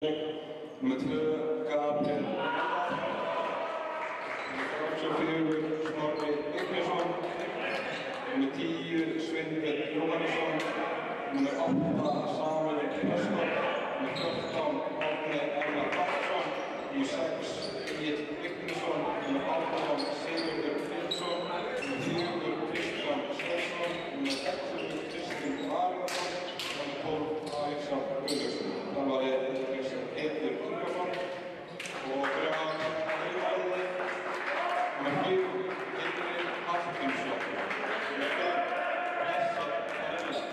Nummer 2, Gabriel Snorri Vignesson. Nummer 10, Sveinbjörn Jóhannesson. Nummer 8, Samuel Kjærsson. Nummer 14, Árni Einar Karlsson. Nummer 6, Egill Vignesson. Nummer 18, Sigurður Finnsson. Nummer 4, Kristján Sveinsson. Nummer 11, Kristinn Valungsson. Nummer 12, Alexander Guðlaugsson. Það var Pétur Ingason og Graf Heiðarði. Nummer 4, Ingrid Hallgrímsson. Nummer 5, Blessað Erlend.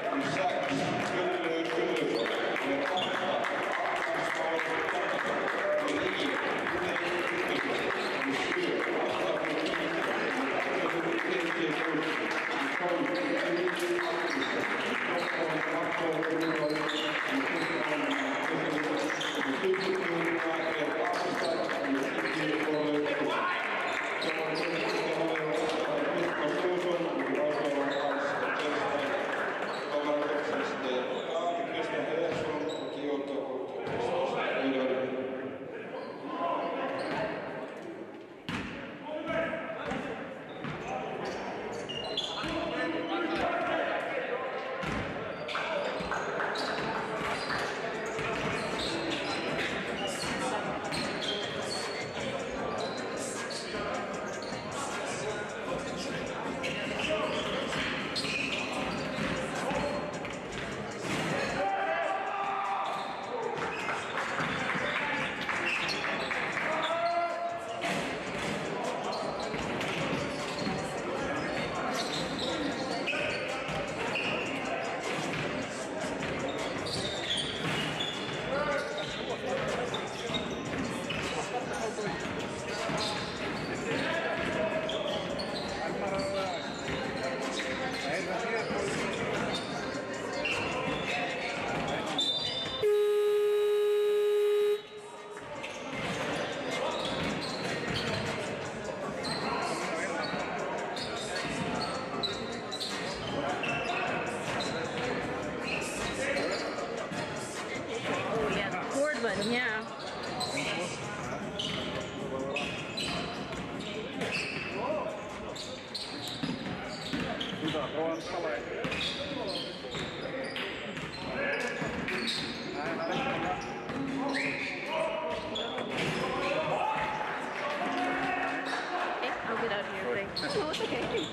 Nummer 6, Guðlaugur Guðlaugsson. Nummer 8, Axel Smári Gunnarsson. Nummer 9, Guðlaugur Guðlaugsson. Nummer 7, Arnarður Gíslason. Nummer 11, Birgir Jónsson. Nummer 12, Guðlaugur Hallgrímsson. Nummer 14, Marko Guðlaugsson. One, yeah. I'll get out of here. Thanks. Oh, it's okay.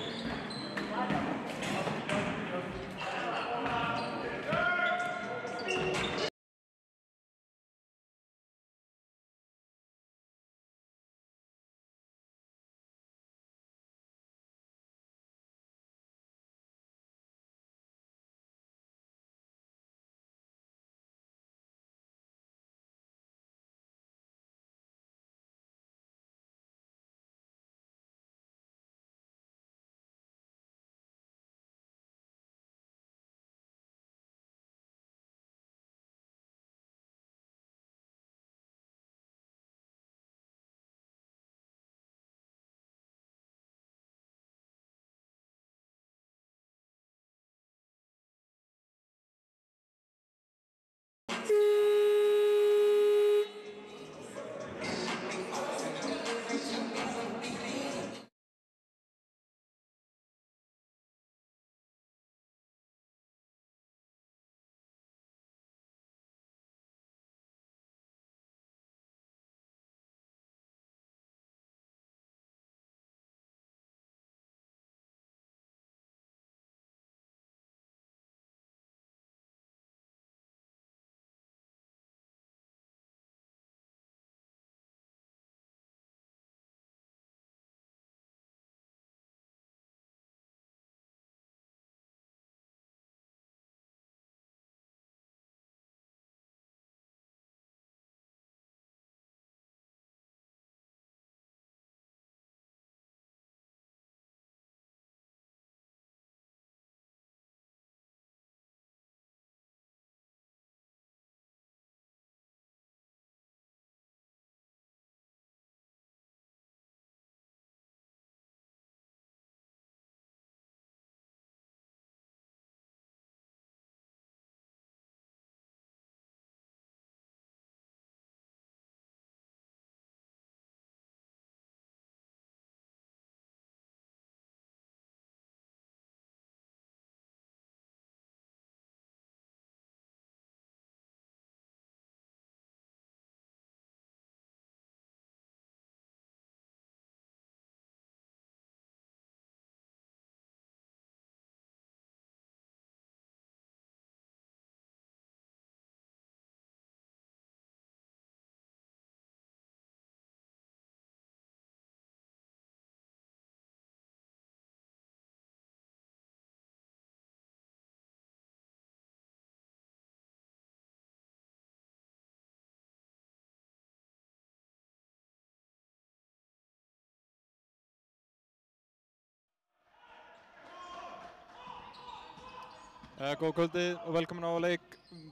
Góð kvöldið og velkomin á leik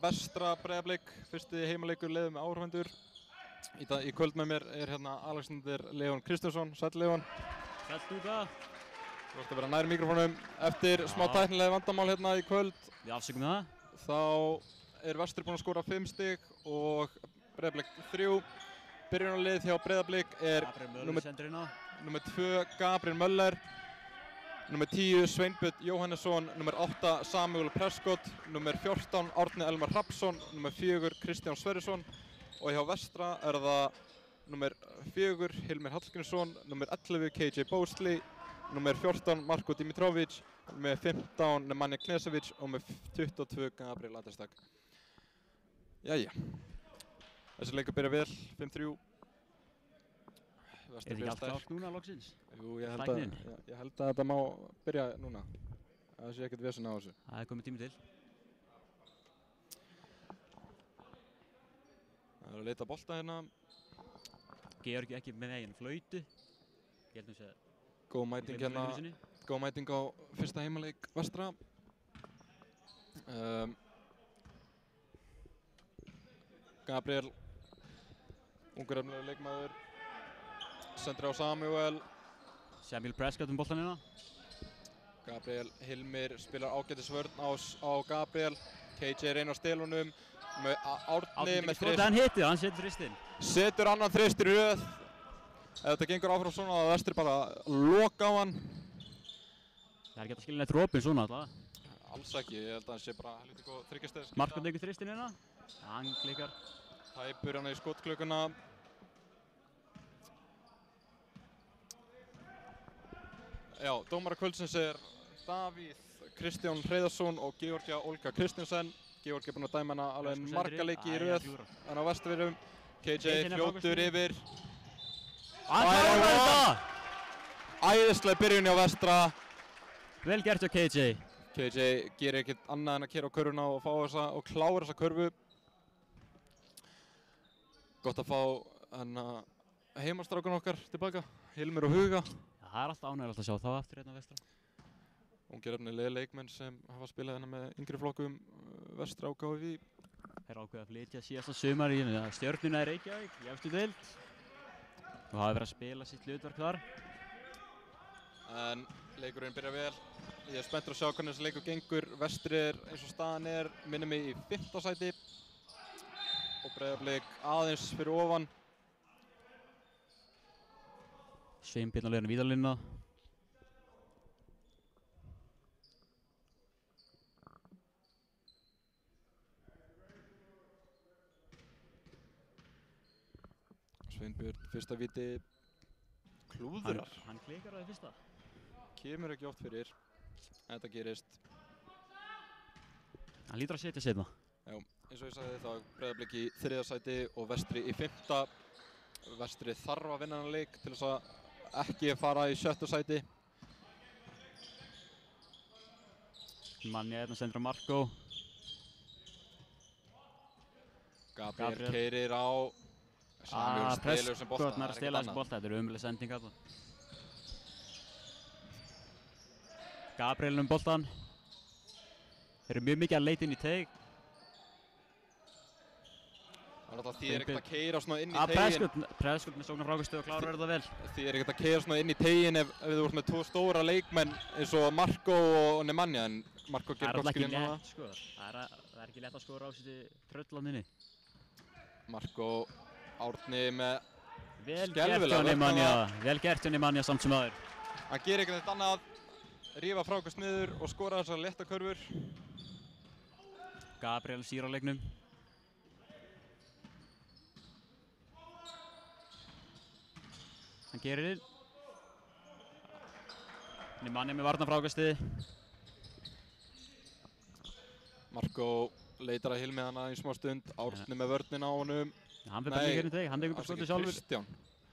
Vestra Breiðablik, fyrsti heimaleikur liðið með áhorfendur. Í kvöld með mér er hérna Alexander Leon Kristjánsson. Sæll Leon. Sæll Dúka. Þú ætti að vera nær mikrofónum eftir smá tæknilega vandamál hérna í kvöld. Við afsökum það. Þá er Vestri búinn að skora 5 stig og Breiðablik 3. Byrjunarlið hjá Breiðablik er númer 2 Gabriel Möller, númer 10 Sveinbjörn Jóhannesson, númer 8 Samuel Prescott, númer 14 Árni Elmar Hrafnsson, númer 4 Kristján Sverrisson og hjá Vestra er það númer 4 Hilmir Hallgrímsson, númer 11 KJ Bosley, númer 14 Marko Dimitrovic, númer 15 Nemanja Knežević og númer 22 Gabriel Adestak. Jæja, þessi leikur byrja vel, 5-3. Er þetta ekki allt klárt núna loksins? Jú, ég held að þetta má byrja núna. Það sé ekkert vesen á þessu. Það er komið tími til. Það er að leita bolta hérna. Georgi ekki með eigin flautu. Ég held að sé Góð mæting hérna. Góð mæting á fyrsta heimaleik Vestra. Gabriel, ungur efnilegur leikmaður. Sendri á Samuel. Samuel Prescott boltan hérna. Gabriel Hilmir spilar ágætis vörn á Gabriel. KJ reynir á stelunum. Árni með þrist. Hann hitti, hann setur þristinn. Setur annan þrist í röð. Ef þetta gengur áfram svona þá Vestri bara loka á hann. Það er ekki að skilja neitt Robin svona alltaf. Alls ekki, ég held að hann sé bara helviti góð þryggjastæðis. Marko tekur þristinn hérna. Hann klikkar. Tæpur hann í skotklukuna. Já, dómara kvöldsins er Davíð Kristján Hreiðarsson og Georgia Olga Kristensen. Georgi er búinn að dæma hana alveg marga leiki í röð. Hann á Vestfirðum. KJ fljótur yfir. Hann klárar þetta! Æðisleg byrjun hjá Vestra. Vel gert hjá KJ. KJ gerir ekkert annað en að keyra á körfuna og fá þessa og klára þessa körfu. Gott að fá heimastrákun okkar tilbaka, Hilmir og Huga. Það er alltaf ánægilegt að sjá þá aftur hérna Vestra. Ungir efnilegir leikmenn sem hafa spilað hérna með yngri flokkum Vestra og KFÍ. Þeir ákveða að flytja síðasta sumar í Stjörnuna í Reykjavík, í efstu deild. Og hafa verið að spila sitt hlutverk þar. En leikurinn byrjar vel. Ég er spenntur að sjá hvernig þessi leikur gengur. Vestri er eins og staðan er, minnir mig í 5. sæti. Og Breiðablik aðeins fyrir ofan. Sveinbjörn á leiðinu víðarlínuna. Sveinbjörn, fyrsta víti klúðurar. Hann klikkar á því fyrsta. Kemur ekki oft fyrir. Þetta gerist. Hann lítur að setja seinna. Já, eins og ég sagði þá er Breiðablik í 3. sæti og Vestri í 5. Vestri þarf að vinna þennan leik til þess að ekki fara í 7. sæti. Manni hérna sendur á Marko. Gabriel keyrir á Samuel stelur sem bolta. Prescott er að stela þessum bolta, þetta er umulig sending hérna. Gabriel boltan. Þeir eru mjög mikið að leita inn í teig. Það þýðir ekkert að keyra svona inn í teginn. Prescott með sóknarfrákvæmsstöðu og klárar þetta vel. Það þýðir ekkert að keyra svona inn í teginn ef þú ert með 2 stóra leikmenn eins og Marko og Nemanja, en Marko gerir gott skilinn á það. Sko. Það er ekki létt að skora á sitt tröllandinni. Marko Árni með skelfilega. Vel gert hjá Nemanja samt sem aður. Hann gerir ekkert annað, rífa frákvæmst niður og skora þessar létta körfur. Gabriel sýr á leiknum. Hann gerir inn. Nemanja með varnarfrákvæmsti. Marko leitar að Hilmi hana í smá stund. Árni með vörnina á honum. Hann fyrir bara líka hérna í teg. Hann tekur bara skotið sjálfur. Kristján.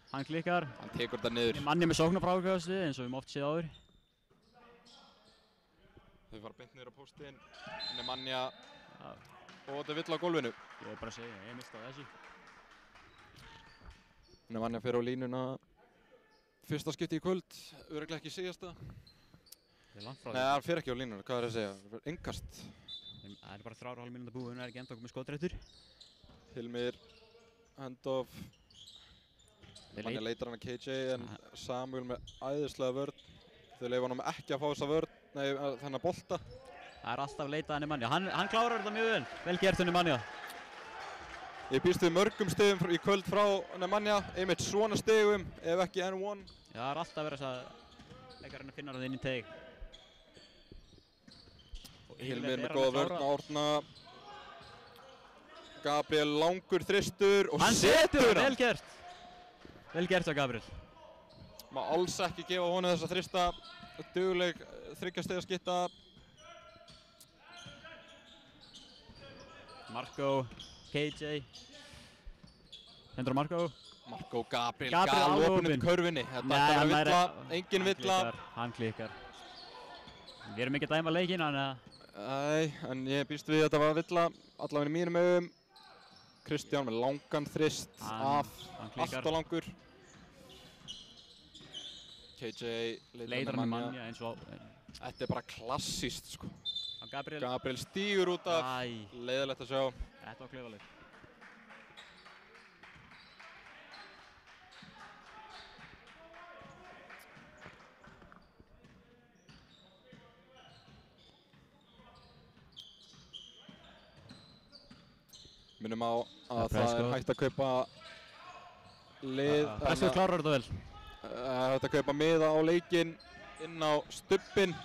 Hann klikkar. Hann tekur þetta niður. Nemanja með sóknarfrákvæmsti eins og við oft séð áður. Þau fara beint niður á póstinn. Nemanja og þetta vill á gólfinu. Ég er bara að segja, ég mista þessi. Nemanja fer á línuna. Fyrsta skipti í kvöld, örugglega ekki síðasta. Það er langt frá Nei, hann fer ekki á línuna, hvað er að segja? Innkast. Það er bara 3,5 mínútur búið, hún er ekki enda komið skotréttur. Hilmir, handoff. Manja leitar hann að KJ en Samuel með æðislega vörn. Þau leyfa honum ekki að fá þessa vörn, nei þennan bolta. Það er alltaf leitað hann Nemanja. Hann klárar þetta mjög vel. Vel gert hann Nemanja. Ég býst við mörgum stigum í kvöld frá Nemanja, einmitt svona stigum, ef ekki N1. Já, það er alltaf verið að leikarinn að finna það inn í teig. Hilmir með góða vörn á Árna. Gabriel langur þristur og setur hann! Vel gert! Vel gert á Gabriel. Má alls ekki gefa honum þessa þrista. Dugleg þriggja stiga skytta. Marko, KJ. Hendur á Marko. Marko Gabriel Gabriel alveg galopin opinn. upp kurvinni. Þetta Nei, er hann villa, engin villa. Hann klikkar. Við erum ekki að dæma leikinn, þannig að... Nei, en ég býst við að þetta var villa, allavega í mínum augum. Kristján með langan þrist af, allt og langur. KJ leitar hann Nemanja eins og... Þetta er bara klassíst, sko. Gabriel. Gabriel stígur út af, leiðilegt að sjá. Þetta var klaufalegt. Minnum á að það er hægt að kaupa lið... Presco klárar þetta vel. Hægt að kaupa miða á leikinn inn á stubbinn.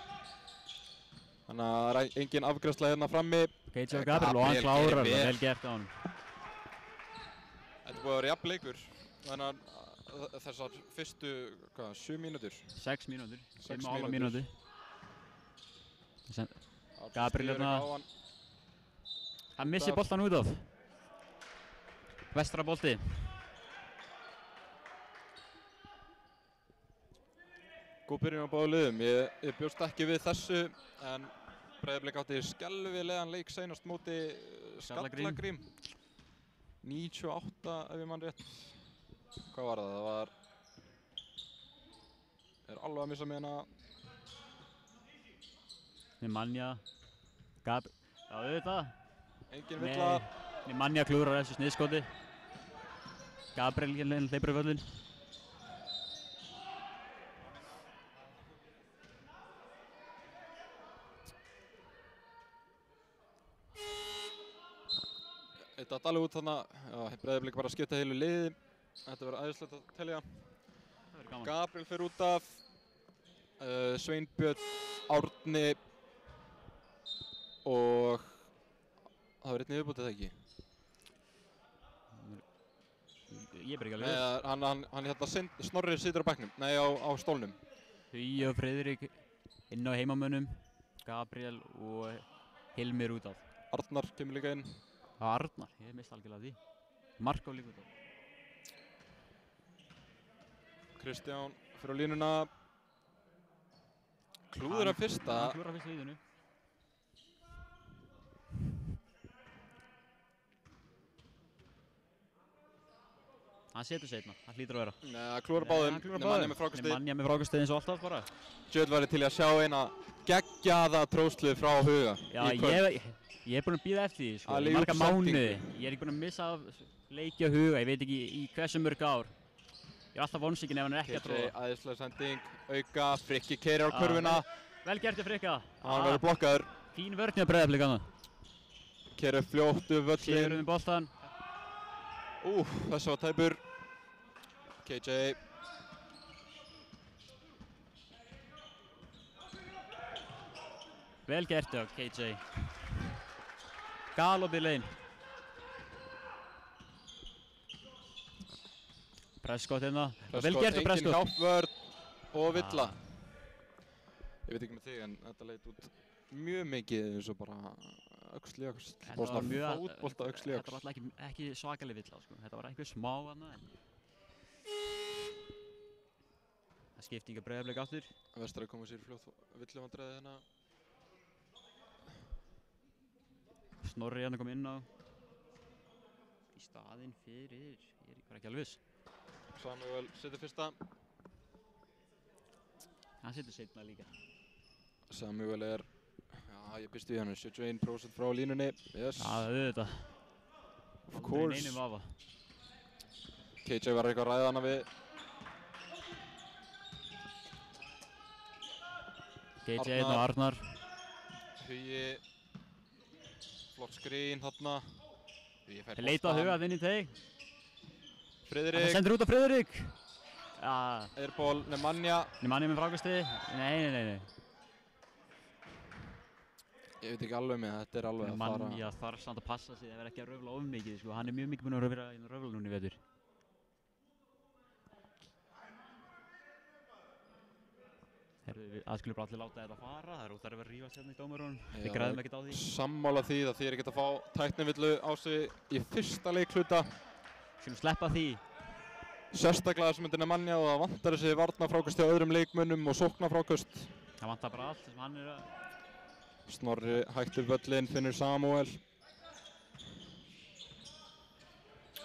Þannig að það er engin afgræðsla hérna frammi. KJ og Gabriel og hann klárar þetta, vel gert á hann. Þetta er búið að vera jafn leikur. Þannig að þessar fyrstu, 7 mínútur? 6 mínútur, 5,5 mínútur. Gabriel hérna. Hann missir boltan út af. Vestra bolti. Góð byrjun á báðum liðum. Ég bjóst ekki við þessu, en Breiðablik átti skelfilegan leik seinast móti Skallagrím. 98 ef ég mann rétt. Hvað var það? Það var... Ég er alveg að missa mig hérna. Nemanja. Gabriel. Já, auðvitað. Engin villa. Nemanja klúrar þessu sniðskoti. Gabriel hleypur í völlinn. Þetta datt alveg út þarna. Breiðablik bara að skipta heilu liði. Þetta verður æðislegt að telja. Gabriel fer út af. Sveinbjörn, Árni og það var einnig viðbútið, eða ekki? Ég er bara ekki alveg viss. Hann hérna Snorri situr á bekknum, nei á stólnum. Hugi og Friðrik inn á heimamönnum. Gabriel og Hilmir út af. Arnar kemur líka inn. Arnar, ég mista algjörlega því. Marko líka út af. Kristján fyrir á línuna. Klúður af fyrsta. Hann klúður af fyrsta líðinu. Hann setur seinna, hann hlýtur að vera. Nei, það klúður báðum. Nemanja með frákastið. Nemanja með frákastið eins og alltaf bara. Djöfull væri til að sjá eina geggjaða tróðslu frá Huga. Já, ég er búinn að bíða eftir því, sko, í marga mánuði. Ég er ekki búinn að missa af leiki á Huga, ég veit ekki í hversu mörg ár. Ég er alltaf vonsvikinn ef hann er ekki að tróða. KJ, æðislega sending, auka, Frikki keyrir á kurvuna. Vel gert hjá Frikka. Hann verður blokkaður. Fín vörn hjá Breiðablik hann. Keyrir fljótt völlinn. Sigurður með boltan. Þessi var tæpur. KJ. Vel gert hjá KJ. Galop í lein. Prescott hérna. Vel gert hjá Prescott. Engin hjálpvörn og villa. Ég veit ekki með þig, en þetta leit út mjög mikið eins og bara öxl í öxl. Fótbolta öxl í öxl. Þetta var alltaf ekki svakaleg villa, sko. Þetta var einhver smá þarna. Það skipti ekki Breiðablik aftur. Vestari komið sér fljótt villuvandræði hérna. Snorri hérna kom inn á. Í staðinn fyrir, ég er bara ekki alveg viss. Samuel setur fyrsta. Hann setur seinna líka. Samuel já, ég býst við hann, 71% frá línunni, yes. Já, auðvitað. Of course. Neinum vafa. KJ var eitthvað að ræða hana við KJ og Arnar. Hugi, flott skrín þarna. Þeir leita að Huga inn í teig. Friðrik. Það sendur út á Friðrik. Já. Airball, Nemanja. Nemanja með frákasti. Nei. Ég veit ekki alveg með þetta alveg að fara. Nemanja þarf samt að passa sig, það verður ekki að röfla of mikið, sko. Hann mjög mikið búinn að vera í röfla núna í vetur. Það skulle bara allir láta þetta fara, það er óþarfi að rífast hérna í dómarunum. Við græðum ekkert á því. Sammála því að þið ekkert að fá tæknivillu á sig í fyrsta leikhluta. Skulum sleppa því. Sérstaklega sem myndir Nemanja og það vantar þessi varnarfrákast hjá öðrum leikmönnum og sóknarfrákast. Það vantar bara allt sem hann að... Snorri hættur völlinn, finnur Samuel.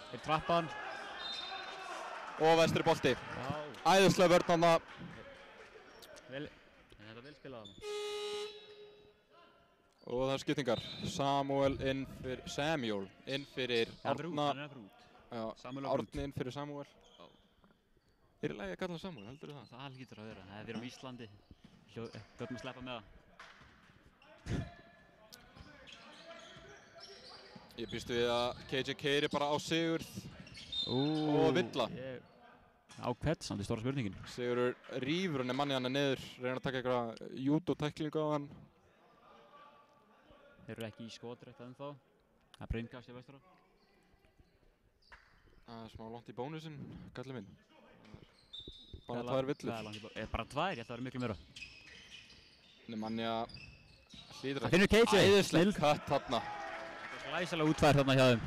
Til trappan. Og vestri bolti. Æðislega vörn þarna. Þetta er vel spilað þarna. Og það er skiptingar. Samuel inn fyrir Árna. Já, Árni inn fyrir Samuel. Er í lagi að kalla hann Samuel, heldur það? Það lítur að vera. Það er fyrir á Íslandi. Hljóðum að sleppa með það. Ég býst við að KJ keyri bara á Sigurð og Villa. Á hvert samt, stóra spurningin. Sigurður rífur Nemanja hana niður, reyna að taka eitthvað judo-tæklingu á hann. Þeir eru ekki í skotrætt ennþá. Það er breynkast í vestra. Það er smá langt í bónusinn, kallið minn. Bara 2 villur. Bara 2, ég ætla að vera miklu meira. Nemanja hlýtur það finnur KJ. Æðisleg kött þarna. Glæsilega útfært þarna hjá þeim.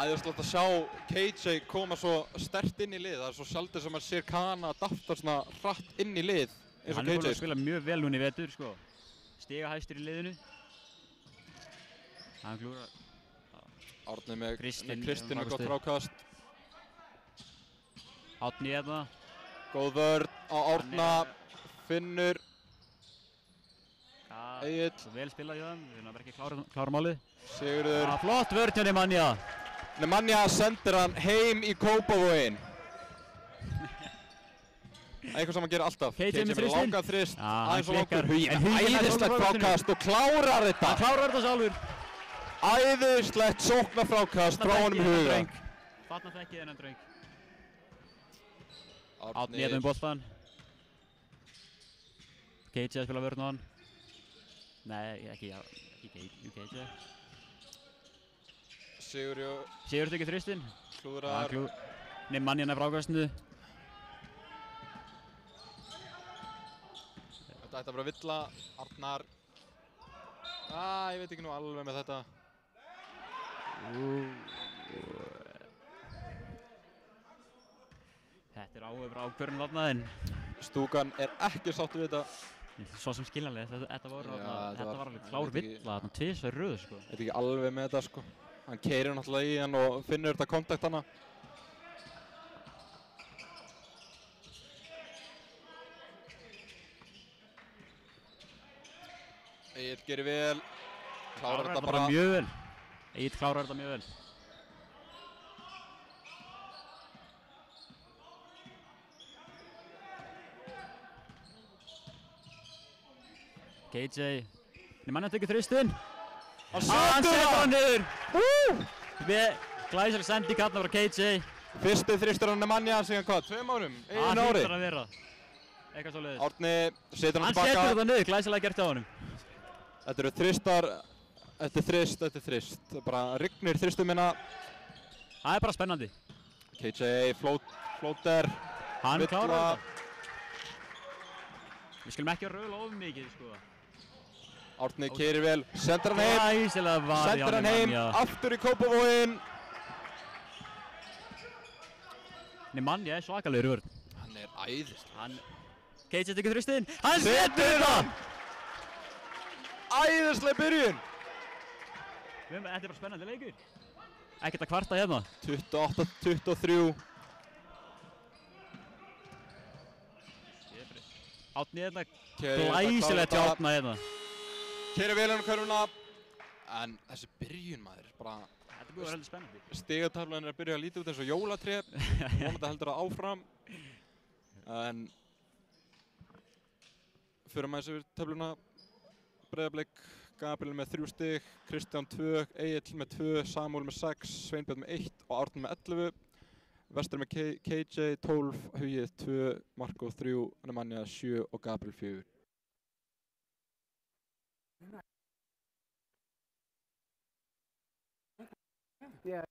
Æðislegt að sjá KJ koma svo sterkt inn í lið. Það er svo sjaldið sem maður sér Kana dafta svona hratt inn í lið eins og KJ. Hann er búinn að spila mjög vel núna í vetur, sko. Stiga hæstur í liðinu. Hann klúrar. Árni með Kristinn með gott frákast. Árni hérna. Góð vörn á Árna. Finnur. Egill. Vel spilað hjá þeim. Við erum ekki klára málið. Sigurður. Flott vörn hjá Nemanja. Nemanja sendir hann heim í Kópavoginn. Eitthvað sem hann gerir alltaf. KJ með þristinn. Langar þrist. Hann klikkar. Æðislegt frákast og klárar þetta. Hann klárar þetta sjálfur. Æðislegt sóknarfrákast frá honum Huga. Fatna þekkið þennan dreng. Árni hérna um boltan. KJ að spila vörn á hann. Nei, ekki KJ. Sigurður tekið þristinn. Klúðrar. Nemanja hérna frákastinu. Þetta ætti að vera Villa. Arnar. Ég veit ekki nú alveg með þetta. Þetta er ákvörðun þarna en Stúkan er ekki sátt við þetta. Svo sem skiljanlega, þetta var alveg klár Villa þarna, 2 röð, sko. Þetta er ekki alveg með þetta, sko. Hann keyrir náttúrulega í hann og finnur þetta kontakt hana. Egill gerir vel. Klárar þetta bara mjög vel. Egill klárar þetta mjög vel. KJ. Nemanja tekið þristinn. Hann setur hann niður. Glæsileg sending hérna frá KJ. Fyrsti þristur á Nemanja síðan hvað? 2 árum? 1 ári? Það hlýtur að vera. Eitthvað svo leiðis. Árni setur hann tilbaka. Hann setur þetta niður, glæsilega gert á honum. Þetta eru þristar. Þetta er þrist. Það bara rignir þristum minna. Það er bara spennandi. KJ, flóter. Hann klárar þetta. Við skulum ekki rögla of mikið, sko. Árni keyrir vel, sendir hann heim, aftur í Kópavoginn. Nemanja er svakalegur í vörn. Hann er æðislegur. KJ tekur þristinn, hann setur það! Æðisleg byrjun. Þetta er bara spennandi leikur. Ekkert að kvarta hérna. 28-23. Árni hérna, glæsilegt hjá Árna hérna. Keyrir vel inn á körfuna, en þessi byrjun maður, bara... Þetta búið að vera heldur spennandi. Stigataflan að byrja að líta út eins og jólatré, vonandi heldur það áfram. En... Förum aðeins yfir töfluna, Breiðablik, Gabriel með 3 stig, Kristján 2, Egill með 2, Samúel með 6, Sveinbjörn með 1 og Árni með 11. Vestur með KJ 12, Hugi 2, Marko 3, Nemanja 7 og Gabriel 4. Yeah.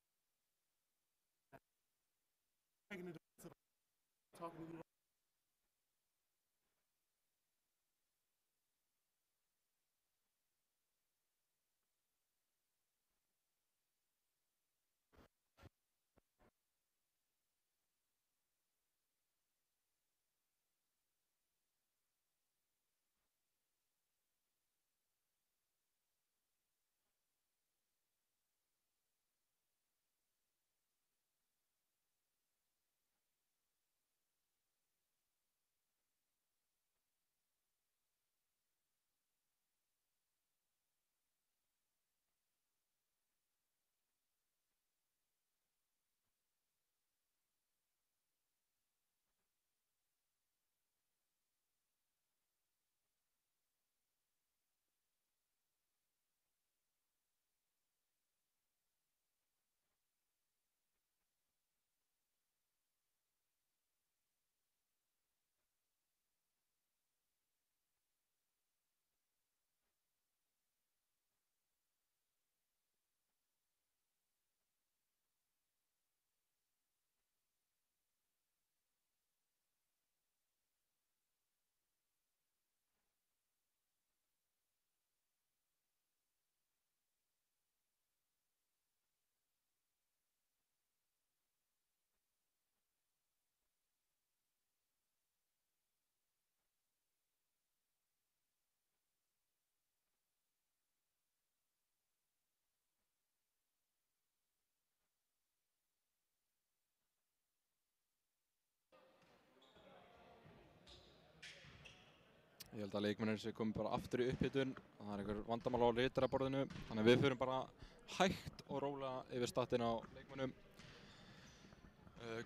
Ég held að leikmennir sé komið bara aftur í upphitun. Það er einhver vandamál á ritaraborðinu. Þannig að við förum bara hægt og rólega yfir statinn á leikmennum.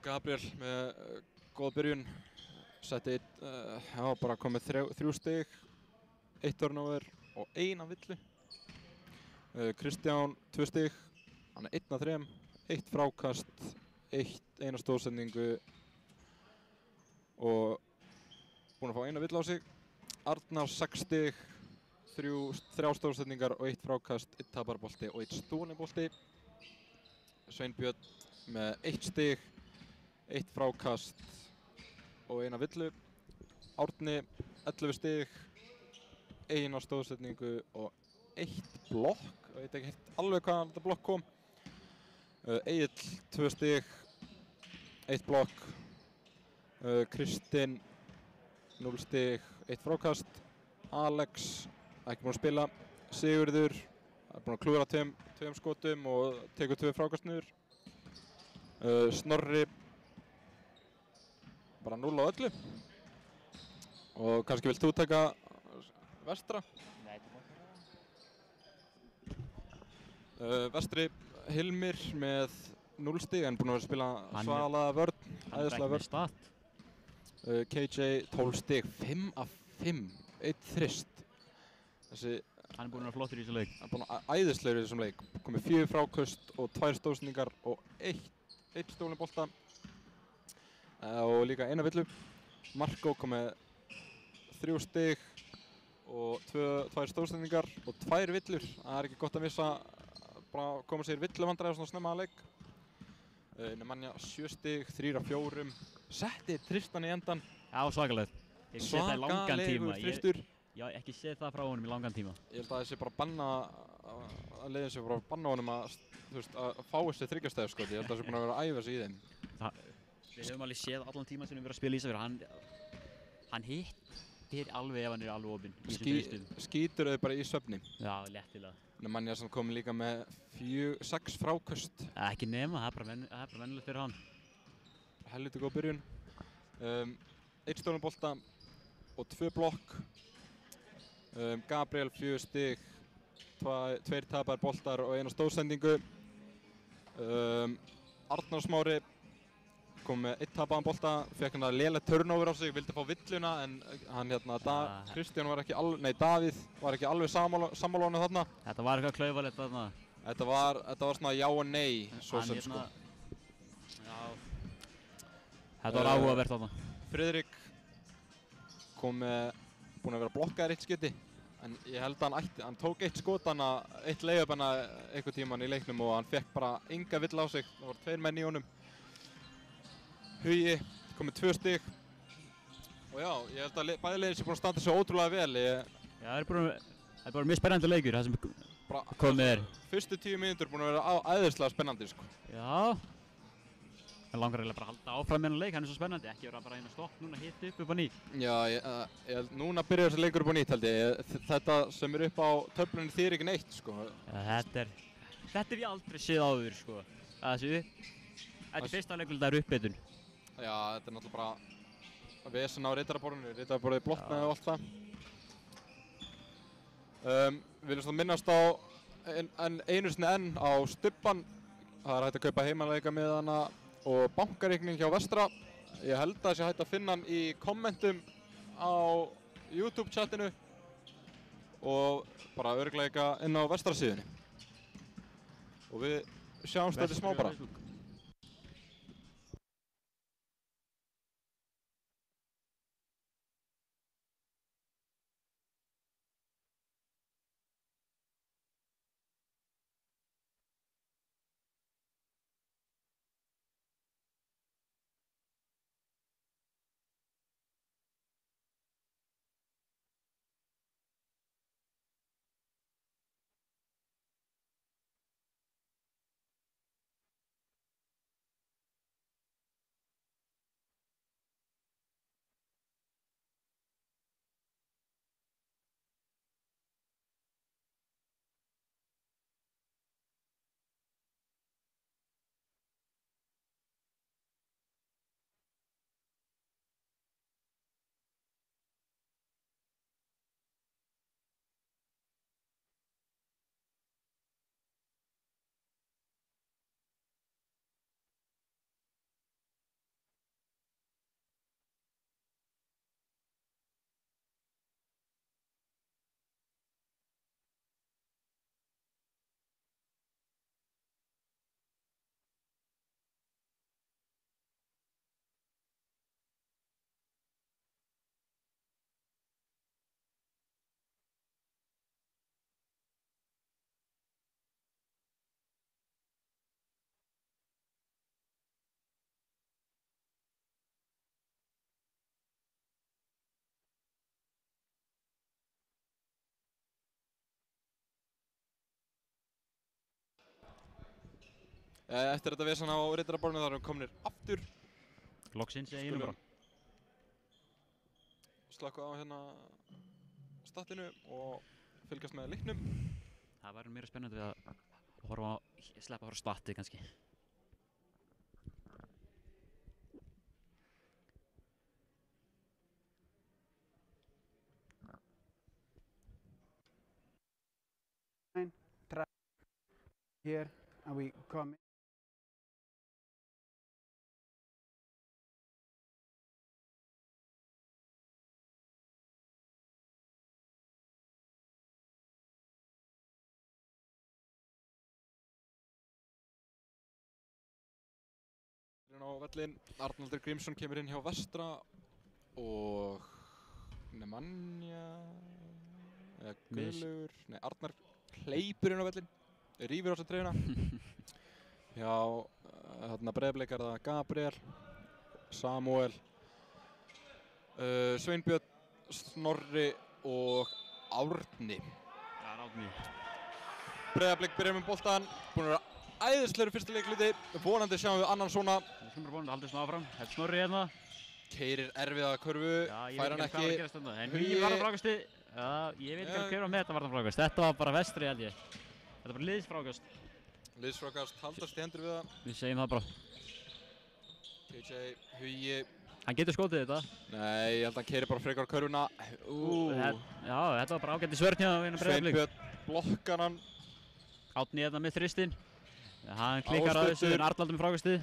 Gabriel með góða byrjun. Setti bara komið 3 stig, 1 turnover og 1 villu. Kristján 2 stig, hann er 1 af 3, 1 frákast, 1 stóðsendingu og búinn að fá 1 villu á sig. Arnar 6 stig, 3 stóðsendingar og 1 frákast, 1 taparbolti og 1 stolinn bolti. Sveinbjörn með 1 stig, 1 frákast og 1 villu. Árni 11 stig, 1 stóðsendingu og 1 blokk. Ég veit ekki alveg hvaðan þetta blokk kom. Egill 2 stig, 1 blokk. Kristinn 0 stig, 1 frákast. Alex, ekki búinn að spila. Sigurður, búinn að klúðra 2 skotum og tekur 2 frákast niður. Snorri, bara 0 á öllu. Og kannski vilt þú taka vestra? Nei, þetta Vestri, Hilmir með 0 stig en búinn að spila svalaða vörn, æðislega vörn. KJ 12 stig, 5 af 5, 1 þrist. Hann er búinn að vera flottur í þessum leik. Hann er búinn að æðislegur í þessum leik. Komið 4 fráköst og 2 stóðsendingar og 1 stolinn bolta. Og líka 1 villu. Marko kom með 3 stig og 2 stóðsendingar og 2 villur. Það er ekki gott að missa, bara koma sér villuvandræði á svona snemma leik. Nemanja 7 stig, 3 af 4. Setti Tristan í endan. Já, svakalegt. Ég hef séð það í langan tíma. Þristur. Ég hef ekki séð það frá honum í langan tíma. Ég held að það sé bara að leiðin sé bara að banna honum að fá þessi þryggjastæður sko. Ég held að það sé búinn að vera að æfa sig í þeim. Við höfum alveg séð allan tíma sem við verðum að spila í Ísafjörður. Hann hittir alveg ef hann er alveg opinn í þessum þristum. Skýtur þau bara í svefni. Já, léttilega. Nemanja sem kom líka með 6 fráköst. Ekki nema, það er bara venjulegt fyrir hann. Helviti góð byrjun. 1 stolinn bolta, og 2 blokk. Gabriel 4 stig, 2 tapaðir boltar og 1 stóðsendingu. Arnar Smári kom með 1 tapaðan bolta, fekk hann lélegt turnover á sig, vildi fá villuna en hann Kristján var ekki alveg, nei Davíð var ekki alveg sammála honum þarna. Þetta var eitthvað klaufalegt þarna. Þetta var svona já og nei, svo sem sko. Já. Þetta var áhugavert þarna. Friðrik kom með, búinn að vera blokkaður 1 skoti, en ég held að hann tók 1 skot hana, 1 layup hana einhvern tímann í leiknum og hann fekk bara enga vill á sig, það voru 2 menn í honum. Hugi kom með 2 stig og já, ég held að bæði liðin sé búin að standa sig ótrúlega vel. Já, það er bara mjög spennandi leikur, það sem komið er. Fyrstu 10 mínútur búin að vera æðislega spennandi sko. Já. Það langar eiginlega bara að halda áfram með þennan leik, hann er svo spennandi, ekki vera bara einu stopp núna hitta upp á nýtt. Já, ég held núna byrjar þessi leikur upp á nýtt held ég. Þetta sem er upp á töflunni þýðir ekki neitt sko. Já, þetta hef ég aldrei séð áður sko. Þetta er fyrsta leikur þetta er uppbytun. Já, þetta er náttúrulega bara vesen á ritaraborðinu, ritaraborðið blotnaði og allt það. Við viljum svona minnast á einu sinni enn á Stubban. Það er hægt að kaupa heimaleika miðana og bankareikning hjá Vestra. Ég held að það sé hægt að finna hann í kommentum á YouTube chatinu og bara örugglega inn á Vestra síðunni. Og við sjáumst þetta smá bara. Eftir þetta vesen á ritaraborðinu þar erum við komnir aftur. Loksins einu bara. Slökkva á hérna statinu og fylgjast með leiknum. Það væri meira spennandi við að sleppa að horfa á statið kannski. Here and we come á vellinn. Arnaldur Grímsson kemur inn hjá Vestra og Nemanja eða Guðlaugur, nei Arnar hleypur inn á vellinn, rífur á sig treyjuna. Hjá þarna Breiðablik er það Gabriel, Samúel, Sveinbjörn, Snorri og Árni. Já, Árni. Breiðablik byrjar með boltan, búinn að vera æðislegur fyrsta leikluti, vonandi sjáum við annan svona. Það sem er vonandi að halda svona áfram, þetta er Snorri hérna. Keirir erfiða kurvu, fær hann ekki. Já, ég veit ekki hvað var að gerast þarna, en Hugi varnarfrákasti. Já, ég veit ekki hver var með þetta varnarfrákast, þetta var bara Vestri held ég. Þetta er bara liðsfrákast. Liðsfrákast, haldast í hendur við það. Við segjum það bara. KJ, Hugi, Hann getur skotið þetta. Nei, ég held að hann keyrir bara frekar á körfuna. Já, þetta var bara ágætis vörn hjá Breiðablik. Sveinbjörn blokkar hann. Árni hérna með þristinn. Hann klikkar að þessu, Arnaldur með frákastið.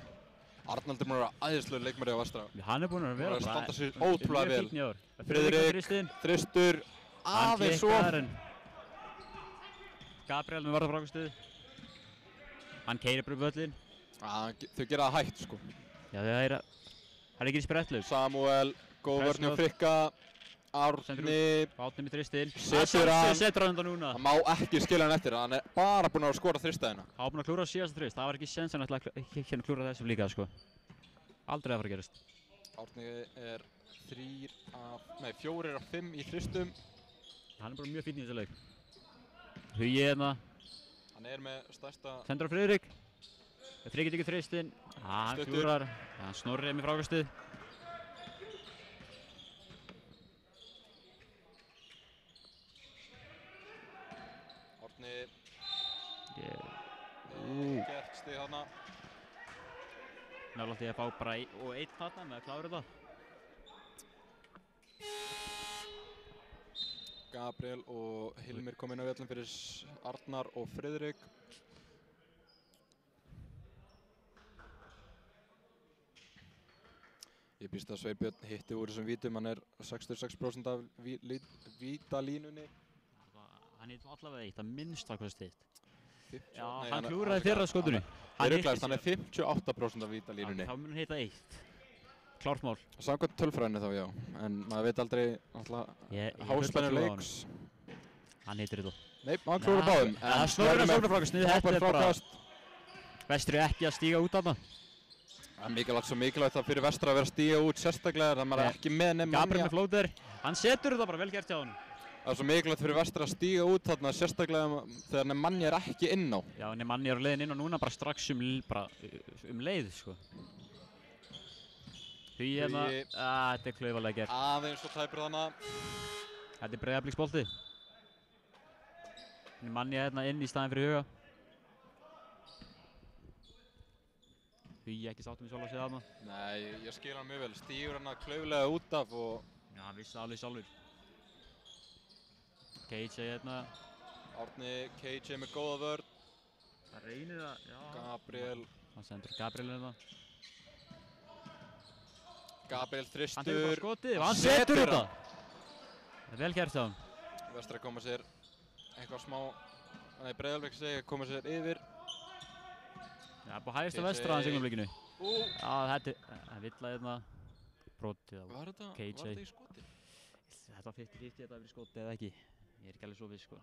Arnaldur múin að vera æðislegur leikmæri á Vestra. Hann búinn að vera bara standa sig ótrúlega vel. Friðrik, þristur, aðeins of. Gabriel með varðarfrákastið. Hann keyrir bara upp völlinn. Þau gera það hægt, sko. Já, það er ekki í sprettlaug. Samuel, góð vörn hjá Frikka. Árni með þristinn. Setur hann undan núna. Hann má ekki skilja hann eftir, hann er bara búinn að skora þristæðina. Hann var búinn að klúra síðasta þrist, það var ekki séns hann ætlaði að klúra þessum líka, sko. Aldrei að fara að gerast. Árni er 4 af 5 í þristum. Hann er bara mjög fínn í þessu leik. Hugi hérna. Hann er með stærsta... Sendur á Friðrik. Friðrik getur ekki þristinn. Hann klúrar. Hann Snorri með frákastið. Árni... Gert stig þarna. Nálægt ég að fá bara einn þarna með að klára þetta. Gabriel og Hilmir kom inn á völlinn fyrir Arnar og Friðrik. Ég býst að Sveinbjörn hitti úr þessum vítum, hann er 66% af vítalínunni. Hann hitti allavega eitt, að minnst að kosti eitt. Já, hann klúraði þeirra skotunni. Hann er 58% af vítalínunni. Þá mun hann hitta eitt. Klárt mál. Samkvæmt tölfræðinni þá, já. En maður veit aldrei náttúrulega háspennu leiks. Hann hittir þetta. Nei, hann klúrar báðum. Það Snorri með sóknarfrákastið, þetta er bara... Vestri ekki að stíga út þarna. Það er svo mikilvægt það fyrir Vestra að vera að stíga út sérstaklega þegar maður er ekki með Nemanja. Gabriel með flóter. Hann setur þetta bara vel gert hjá hann. Það er svo mikilvægt fyrir Vestra að stíga út þarna sérstaklega þegar Nemanja er ekki inn á. Já, Nemanja er á leiðin inn og núna bara strax leið, sko. Því hérna, þetta er klaufalega gert. Aðeins og tæpir þarna. Þetta er Breiðabliksbolti. Nemanja hérna inn í staðinn fyrir Huga. Því ekki sáttum við sjálf að segja þarna. Nei, ég skil hann mjög vel. Stígur hann klaufalega út af og... Já, hann vissi það alveg sjálfur. KJ hérna. Árni, KJ með góða vörn. Það reynir það, já. Gabriel. Hann sendur Gabriel hérna. Gabriel þristur. Hann tekur bara skotið og hann setur þetta. Það er vel gert hjá hann. Vestra koma sér eitthvað smá... Nei, Breiðablik segja koma sér yfir. Já, bara hægist að Vestra aðeins augnablikinu. Já, þetta er villa hérna. Brotið á KJ. Var þetta í skoti? Þetta var 50-50, þetta var verið skotið eða ekki. Ég er ekki alveg svo viss, sko.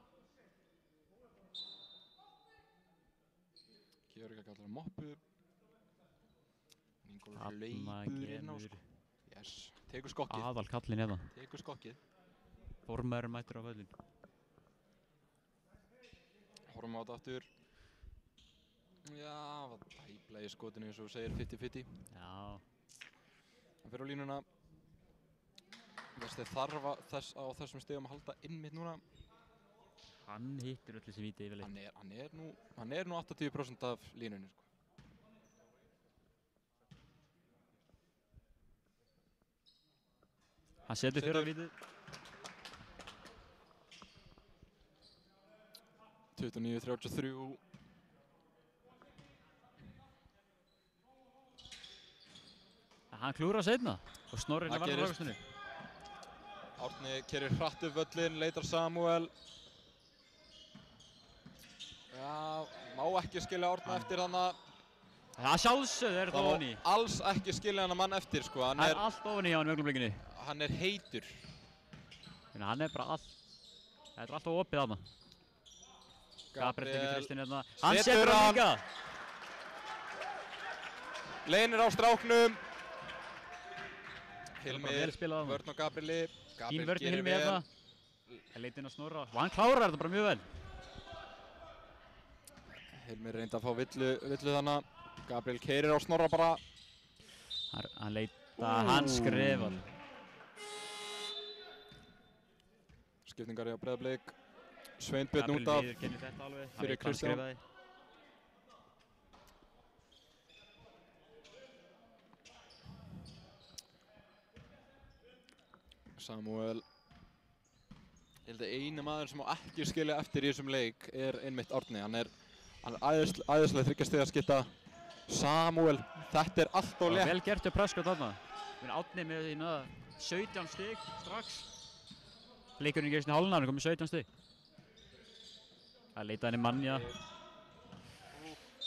Georg kallar hann moppu. Ingólfur hleypur inn á, sko. Yes, tekur skokkið. Aðal kallinn hérna. Tekur skokkið. Formaðurinn mættur á völlinn. Horfum á þetta aftur. Já, það tæplega í skotinu eins og þú segir 50-50. Já. Hann fer á línuna. Vestri þarf á þessum stigum að halda innmitt núna. Hann hittir öll þessi víti yfirleitt. Hann er nú 80% af línunni, sko. Hann setur fyrra vítið. 29-33. Hann klúrar seinna og Snorri var á rákastunni. Árni keyrir hratt upp völlinn, leitar Samuel. Já, má ekki skilja Árna eftir þarna. Það sjálfsögðu er það ofan í. Alls ekki skilja hann mann eftir, sko. Hann er allt ofan í á hann í augnablikinu. Hann er heitur. Hann er bara allt. Þetta er alltaf opið þarna. Gabriel tekur þristinn hérna. Hann setur hann líka. Leynir á stráknum. Hilmir, vörn á Gabrieli. Fín vörn í Hilmi hérna. Það leit inn á Snorra og hann klárar þetta bara mjög vel. Hilmir reyndi að fá villu þannig. Gabriel keyrir á Snorra bara. Hann leita, hann skrifar. Skiptingar hjá Breiðablik. Sveinbjörn út af fyrir Kristján. Samúel. Ég held að eini maður sem á ekki skilja eftir í þessum leik einmitt Árni. Hann er æðislega 3 stiga skytta. Samúel, þetta allt og létt. Vel gert hjá Prescott þarna. Árni með 17 stig strax. Leikurinn gerist í hálfnaður, hann kom með 17 stig. Það leitaði hann í Manja.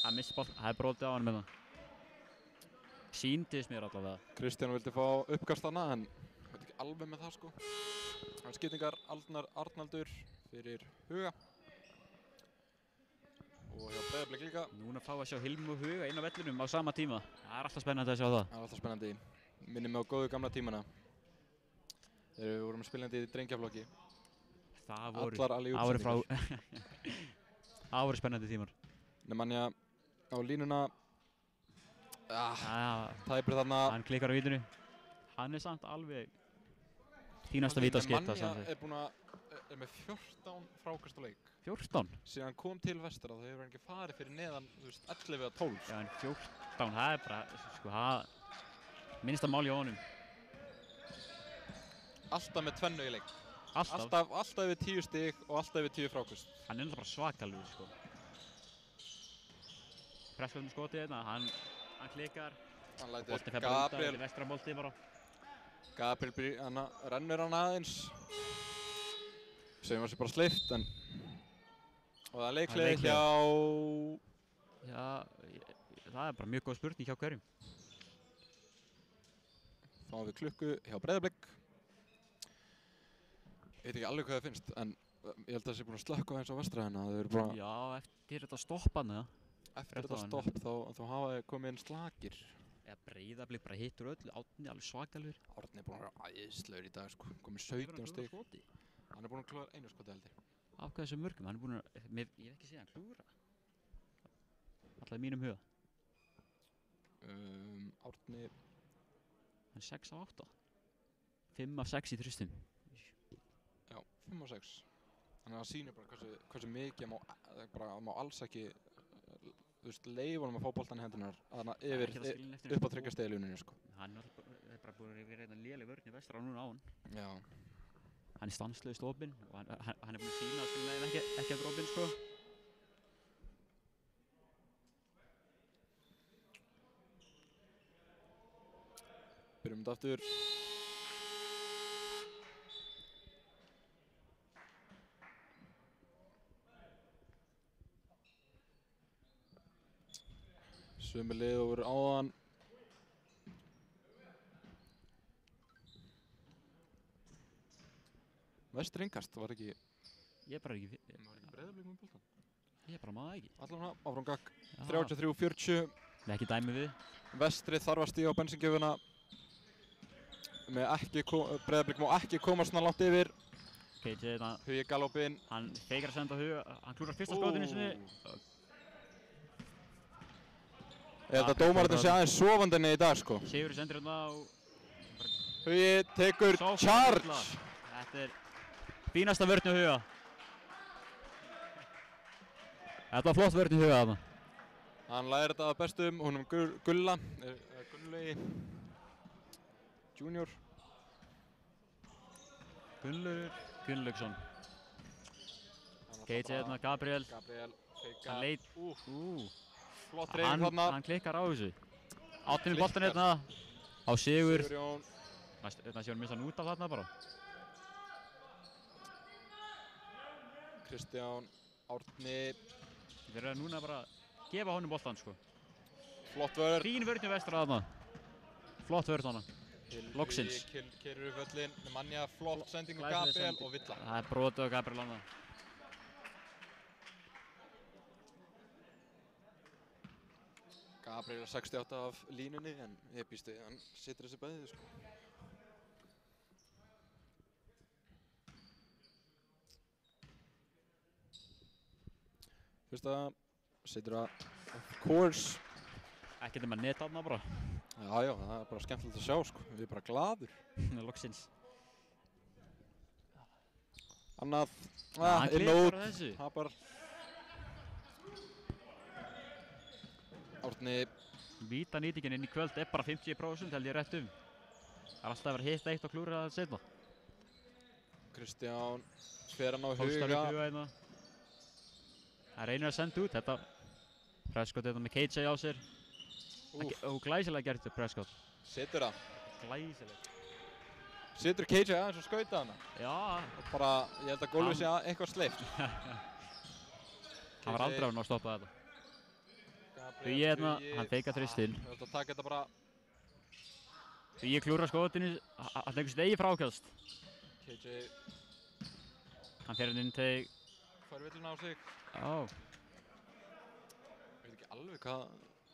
Hann missti boll, það brotið á hann með það. Sýndist mér allavega. Kristján vildi fá uppkast þarna, en veit ekki alveg með það sko. Hann skiptingar Arnaldur fyrir Huga. Og hjá Breiðablik líka. Núna fá að sjá Hilmu og Huga inn á vellinum á sama tíma. Það er alltaf spennandi að sjá það. Það er alltaf spennandi. Minnir mig á góðu gamla tímana. Þegar við vorum spilandi í drengjaflokki. Það voru spennandi tímar. Nemanja á línuna. Tæpir þarna. Hann klikkar á vítinu. Hann er samt alveg fínasta vítaskipta. Nemanja er með 14 frákast á leik. 14? Síðan hann kom til Vestra þá hefur hann ekki farið fyrir neðan 11 eða 12. Já en 14, það er bara, sko, minnsta mál í honum. Alltaf með tvennu í leik. Alltaf yfir 10 stig og alltaf yfir 10 frákast. Hann er náttúrulega bara svakalegur, sko. Prescott með skotið hérna, hann klikkar. Hann lætur Gabriel. Vestra bolti bara. Gabriel rennur hann aðeins. Segjum að það sé bara sleift, en og það er leikleið hjá... Já, það er bara mjög góð spurning hjá hverjum. Fáum við klukku hjá Breiðablik. Ég veit ekki alveg hvað það finnst, en ég held að það sé búin að slökkva eins á Vestra hérna. Já, eftir þetta stoppan eða? Eftir þetta stopp þá hafa þið komið inn slakir. Ja, Breiðablik bara hittur öllu, Árni alveg svakalegur. Árni er búin að vera æðislegur í dag, sko. Komið 17 stig. Hann er búinn að klúra einu skoti held ég. Af hvað þessu mörgum? Hann er búinn að... Ég hef ekki séð hann klúra. Alltaf í mínum huga. Árni... Hann er 6 af 8. 5 af 6 í þristum. Já, 5 af 6. Þannig að það sýnir bara hversu mikið má alls ekki leyfa honum að fá boltan í hendunar upp á 3 stiga línunni, sko. Hann er bara búinn að vera léleg vörn í Vestra núna á hann. Já. Hann er stanslaust opinn og hann er búinn að sýna að skilnaðin ekki að opinn, sko. Byrjum þetta aftur. Sömu lið og voru áðan. Vestri innkast var ekki... Ég er bara ekki... Var ekki Breiðablik með boltan? Ég bara maður ekki. Allavega áfram gakk. 33-40. Við ekki dæmi við. Vestri þarf að stíga á bensíngjöfuna. Breiðablik má ekki koma svona langt yfir. Hugi galopinn. Hann feikar að senda Huga. Hann klúrar fyrsta skotinu sinni. Ég held að dómarinn sé aðeins sofandinni í dag, sko. Sigurður sendir hérna á... Hugi tekur charge. Þetta er fínasta vörn hjá Huga. Þetta var flott vörn hjá Huga þarna. Hann lærir þetta að bestum, honum Gulla, Gunnlaugi Junior. Gunnlaugsson. Keiti hérna, Gabriel. Feika. Hann leit. Flott dreifing þarna. Hann klikkar á þessu. Átni með boltan hérna. Á Sigur. Sigurjón. Þetta sé hann missa hann út af þarna bara. Kristján. Árni. Við verðum núna bara að gefa honum boltan, sko. Flott vörn. Fín vörn hjá Vestra þarna. Flott vörn þarna. Loksins. Keyrir upp völlinn. Nemanja, flott sending á Gabriel og Villa. Það er brotið á Gabriel þarna. Gabriel er 68 af línunni, en ég býst við að hann situr þessi bæðið, sko. Fyrsta situr að of course. Ekkert nema net þarna bara. Já, það er bara skemmtilegt að sjá, sko. Við erum bara glaður. Loksins. Annað. Hann klikkar á þessu. Tapar. Árni. Vítanýtingin inn í kvöld er bara 50% held ég rétt um. Það er alltaf að vera hitt eitt og klúra það setna. Kristján fer hann á Póstar upp huga. huga hérna. Hann reynir að senda út þetta. Prescott hérna með KJ á sér. Og glæsilega gert þetta Prescott. Setur það. Glæsilegt. Setur KJ aðeins og skauta hana. Já. Og bara, ég held að gólfið sé eitthvað sleipt. Hann var aldrei að stoppa þetta. Hugi hérna, hann feikar þristinn. Þú ert að taka þetta bara. Hugi klúrar skotinu, hann tekur sitt eigið frákast. KJ Hann fer inn teg. fær villuna á sig. Já. Ég veit ekki alveg hvað,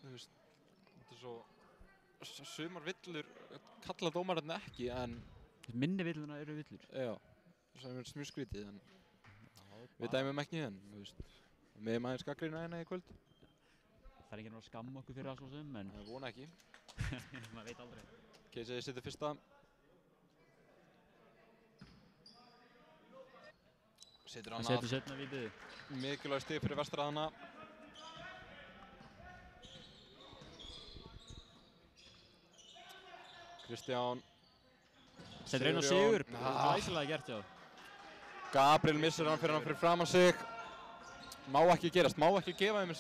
þú veist, þetta er svo, sumar villur kalla dómararnir ekki, en Minni villuna eru villur. já, það er mjög skrítið, en við dæmum ekki henn, þú veist. Við erum aðeins gagnrýna hérna í kvöld. Það er ekki náttúrulega skamma okkur fyrir það svo sem, en Það vona ekki. maður veit aldrei. KJ setur fyrsta. Setur Hann annað. setur setna vítið. Mikilvæg stig fyrir Vestræðana. Kristján. Setur einn á sigur. Glæsilega gert, já. Gabriel missir hann fyrir framan sig. Má ekki gerast, má ekki gefa þeim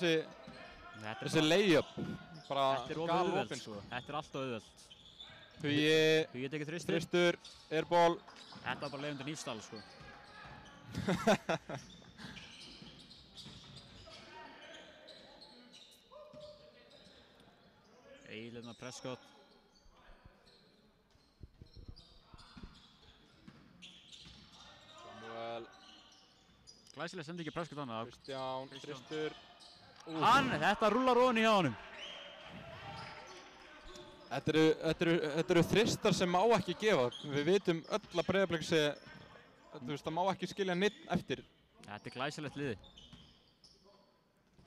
þessi lay-up. Bara galopinn sko. Þetta er alltaf auðvelt. Hugi tekið þristur. Þristur, airball. Þetta var bara leiðundur Nýfstall sko. Egil hérna Prescott. Samuel. Glæsilega sendi ekki Prescott hana. Kristján, þristur. Þetta rúlar ofan í hjá honum. Þetta eru þristar sem má ekki gefa. Við vitum öll að Breiðablik sé, þú veist, það má ekki skilja neitt eftir. Þetta er glæsilegt liði.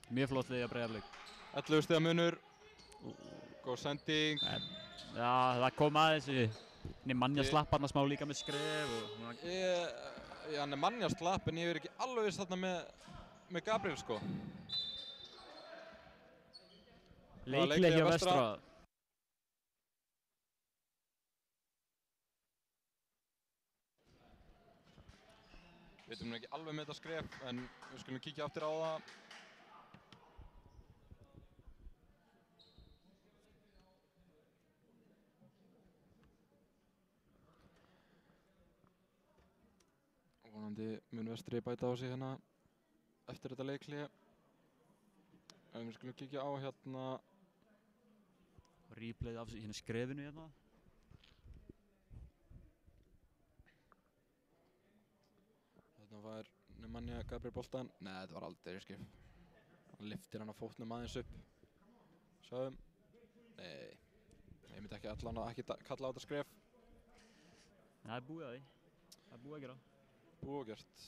Mjög flott liði að Breiðablik. 11 stiga munur. Góð sending. Já, það kom aðeins. Nemanja slapp hann smá líka með skref. Já, Nemanja slapp, en ég er ekki alveg viss þarna með Gabriel sko. Leikleg hjá Vestra. Við veitum ekki alveg með þetta skref, en við skulum kíkja aftur á það. Vonandi mun Vestri bæta á sig hérna eftir þetta leikhlé. En við skulum kíkja á hérna. Replayð af hérna skrefinu hérna. Þarna var Nemanja Gabriel boltan. Nei, þetta var aldrei skref. Hann lyftir hann á fótnum aðeins upp. Sjáum. Nei. Ég myndi ekki allan að kalla á þetta skref. Það er búið að því. Það er búið að gera. Búið og gert.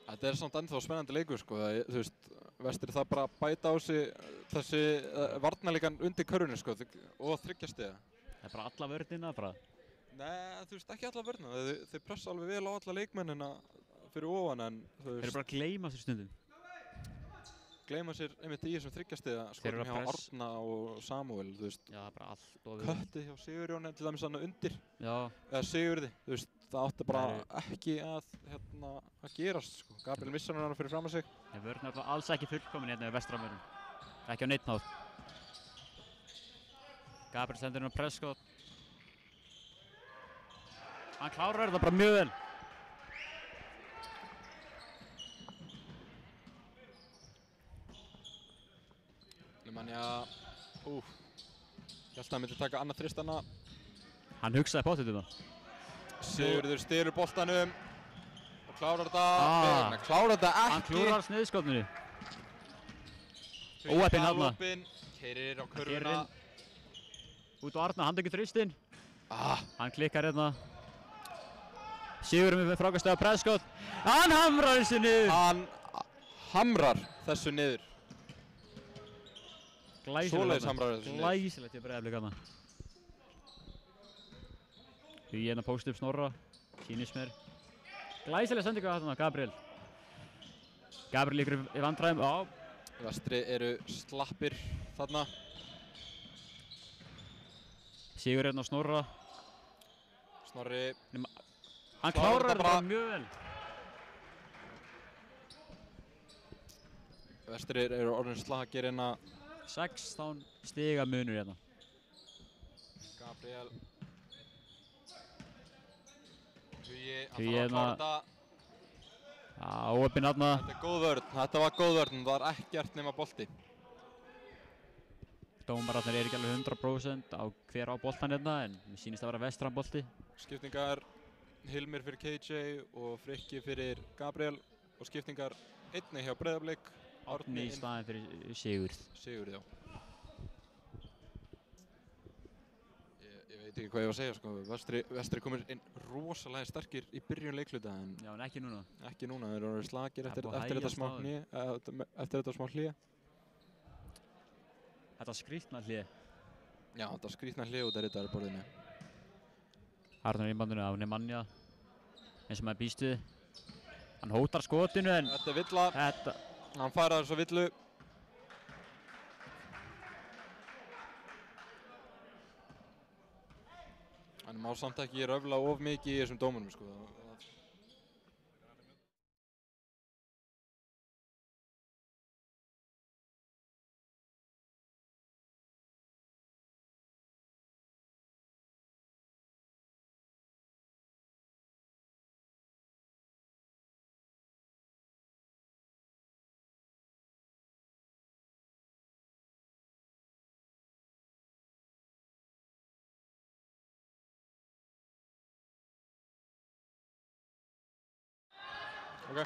Þetta er samt ennþá spennandi leikur sko. Þú veist, Vestri það bara að bæta á sig þessi varnarleikan undir körfunni sko og 3 stiga. Það er bara alla vörnina bara. Nei, þú veist, ekki alla vörnina. Þeir pressa alveg vel á alla leikmennina fyrir ofan, en þú veist. Þeir eru bara að gleyma sér stundum. Gleyma sér einmitt í þessum 3 stiga skotum hjá Árna og Samuel, þú veist. Já, bara allt og Köttið hjá Sigurjóni til dæmis hann undir. Já. Eða Sigurði, þú veist, það átti bara ekki að gerast sko. Gabriel missar hann fyrir fram að sig. En vörn er alls ekki fullkomin hérna í Vestramörnum. Ekki á neitt nátt. Gabriel sendur hérna Prescott. Hann klárar þetta bara mjög vel. Nemanja, ég held að hann myndi taka annað þristana. Hann hugsaði pottet það. Sigurður styrur boltanum og klárar þetta. Klárar þetta ekki. Hann klúrar sniðskotninu. Óheppinn þarna. Keyrir á körfuna. Út á Arna, hann tekur þristinn. Hann klikkar hérna. Sigurður með frákastlega Prescott. Hann hamrar þessu niður. Hann hamrar þessu niður. Svoleiðis hamrar þessu niður. Glæsilegt ég Breiðablik hana. Hugi hérna pósti upp Snorra. Sýnist mér. Glæsileg sendingu þarna, Gabriel. Gabriel ykkur í vandræðum, já. Vestri eru slappir þarna. Sigur hérna á Snorra. Snorri. Hann klárar þetta bara mjög vel. Vestri eru orðin slakir hérna. 16 stiga munur hérna. Gabriel. Hugi, hann Hugi þarf að hérna. klára þetta. Já, óöppin þarna. Þetta er góð vörn, þetta var góð vörn, það var ekkert nema bolti. Dómararnir eru ekki alveg 100% á hver á boltan hérna, en mér sýnist að vera vestran bolti. Skiptingar Hilmir fyrir KJ og Frikki fyrir Gabriel og skiptingar einni hjá Breiðablik. Árni í staðinn fyrir Sigurð. Sigurð, já. Ég veit ekki hvað ég var að segja, sko. Vestri komir inn rosalega sterkir í byrjun leikluta, en já, en ekki núna. Ekki núna, þeir eru slakir eftir þetta smá hlé. Þetta skrýtna hlé. Já, þetta skrýtna hlé út af riddarborðinu. Arnar innbandinu á Nemanja, eins og maður býst við. Hann hótar skotinu, en þetta er villa. Hann færar þessu villu. Hann má samt ekki röfla of mikið í þessum dómunum, sko. Ok.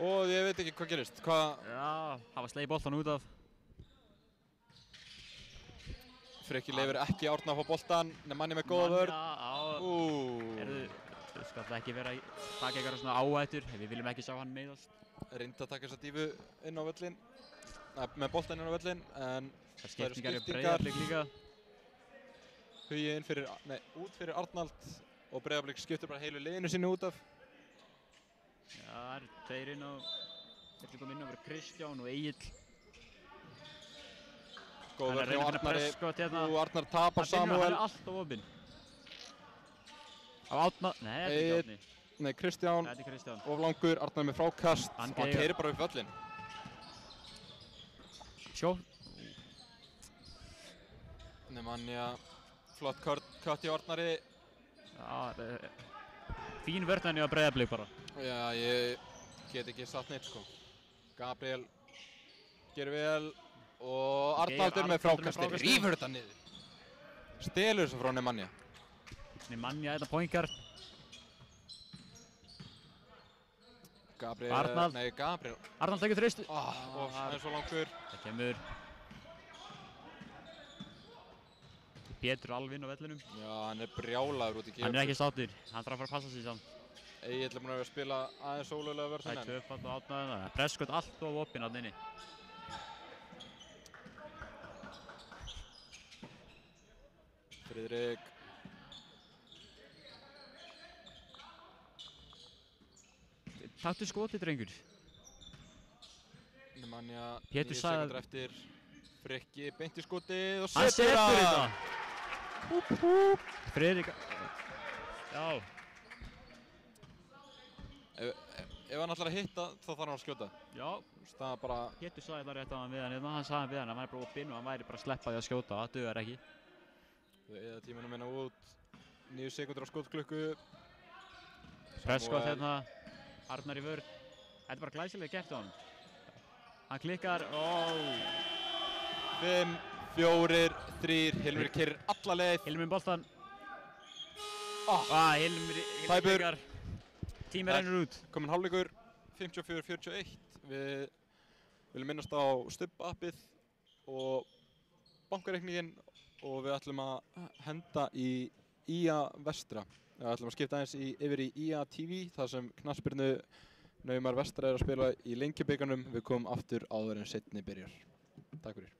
Og ég veit ekki hvað gerist. Já, hafa slegið boltan út af. Frikki leifir ekki Árna að fá boltan, Nemanja með góða vörn. Þú skall ekki vera að taka eitthvað svona áhættur, við viljum ekki sjá hann meiðast. Reyndi að taka þessa dífu inn á völlin, með boltan inn á völlin, en það eru skiptingar. Breiðablik líka. Hugi inn fyrir, út fyrir Arnald og Breiðablik skiptur bara heilu liðinu sinni út af. Já, það eru tveir inn á, þeir kom inn á fyrir Kristján og Egill. Góð vörn hjá Arnari, hérna. og Arnar tapar Samúel. Hann er alltaf opinn. Á Átna, nei, þetta er ekki Átni. Nei, Kristján, Þetta er Kristján. of langur, Arnar með frákast, og hann keyrir bara upp völlin. Sjó. Nemanja, flott kött hjá Arnari. Já, fín vörn henni á Breiðablik bara. Já, ég get ekki satt neitt, sko. Gabriel gerir vel og Arnaldur með frákasti, rífur þetta niður. Stelur þessu frá Nemanja. Nemanja þetta poingar. Gabriel. Arnald tekur þristu. Það er svo langur. Það kemur. Pétur alveg inn á vellinum. Já, hann er brjálaður út í gefa. Hann er ekki sáttur, hann þarf að fara að passa sig saman. Egill er búinn að vera að spila aðeins ólega vörðin. Það er tvöfald og átnaðið. Presskott allt of opinn þarna inni. Friðrik. Taktu skotið, drengur. Nemanja, 9 Pétur sekúndur eftir. Frikki beint í skotið og hann setur þetta! Friðrik. Já. Ef hann ætlar að hitta, þá þarf hann að skjóta. Já. Það er bara... Pétur sagði það rétt á hann við hann hérna. Hann sagði við hann væri bara opinn og hann væri bara að sleppa því að skjóta. Það dugar ekki. Þau eyða tímanum hérna út. 9 sekúndur á skotklukku. Presskott hérna. Arnar í vörn. Þetta er bara glæsilega gert á hann. Hann klikkar. 5, 4, 3. Hilmir keyrir alla leið. Hilmir með boltan. Hilmir klikkar. Tími rennur út. Kominn hálfleikur. 54-41. Við viljum minnast á Stubb-appið og bankareikninginn og við ætlum að henda í IA Vestra. Við ætlum að skipta aðeins yfir í IA TV þar sem knattspyrnu Naumar Vestra er að spila í Lengjubikarnum. Við komum aftur áður en seinni byrjar. Takk fyrir.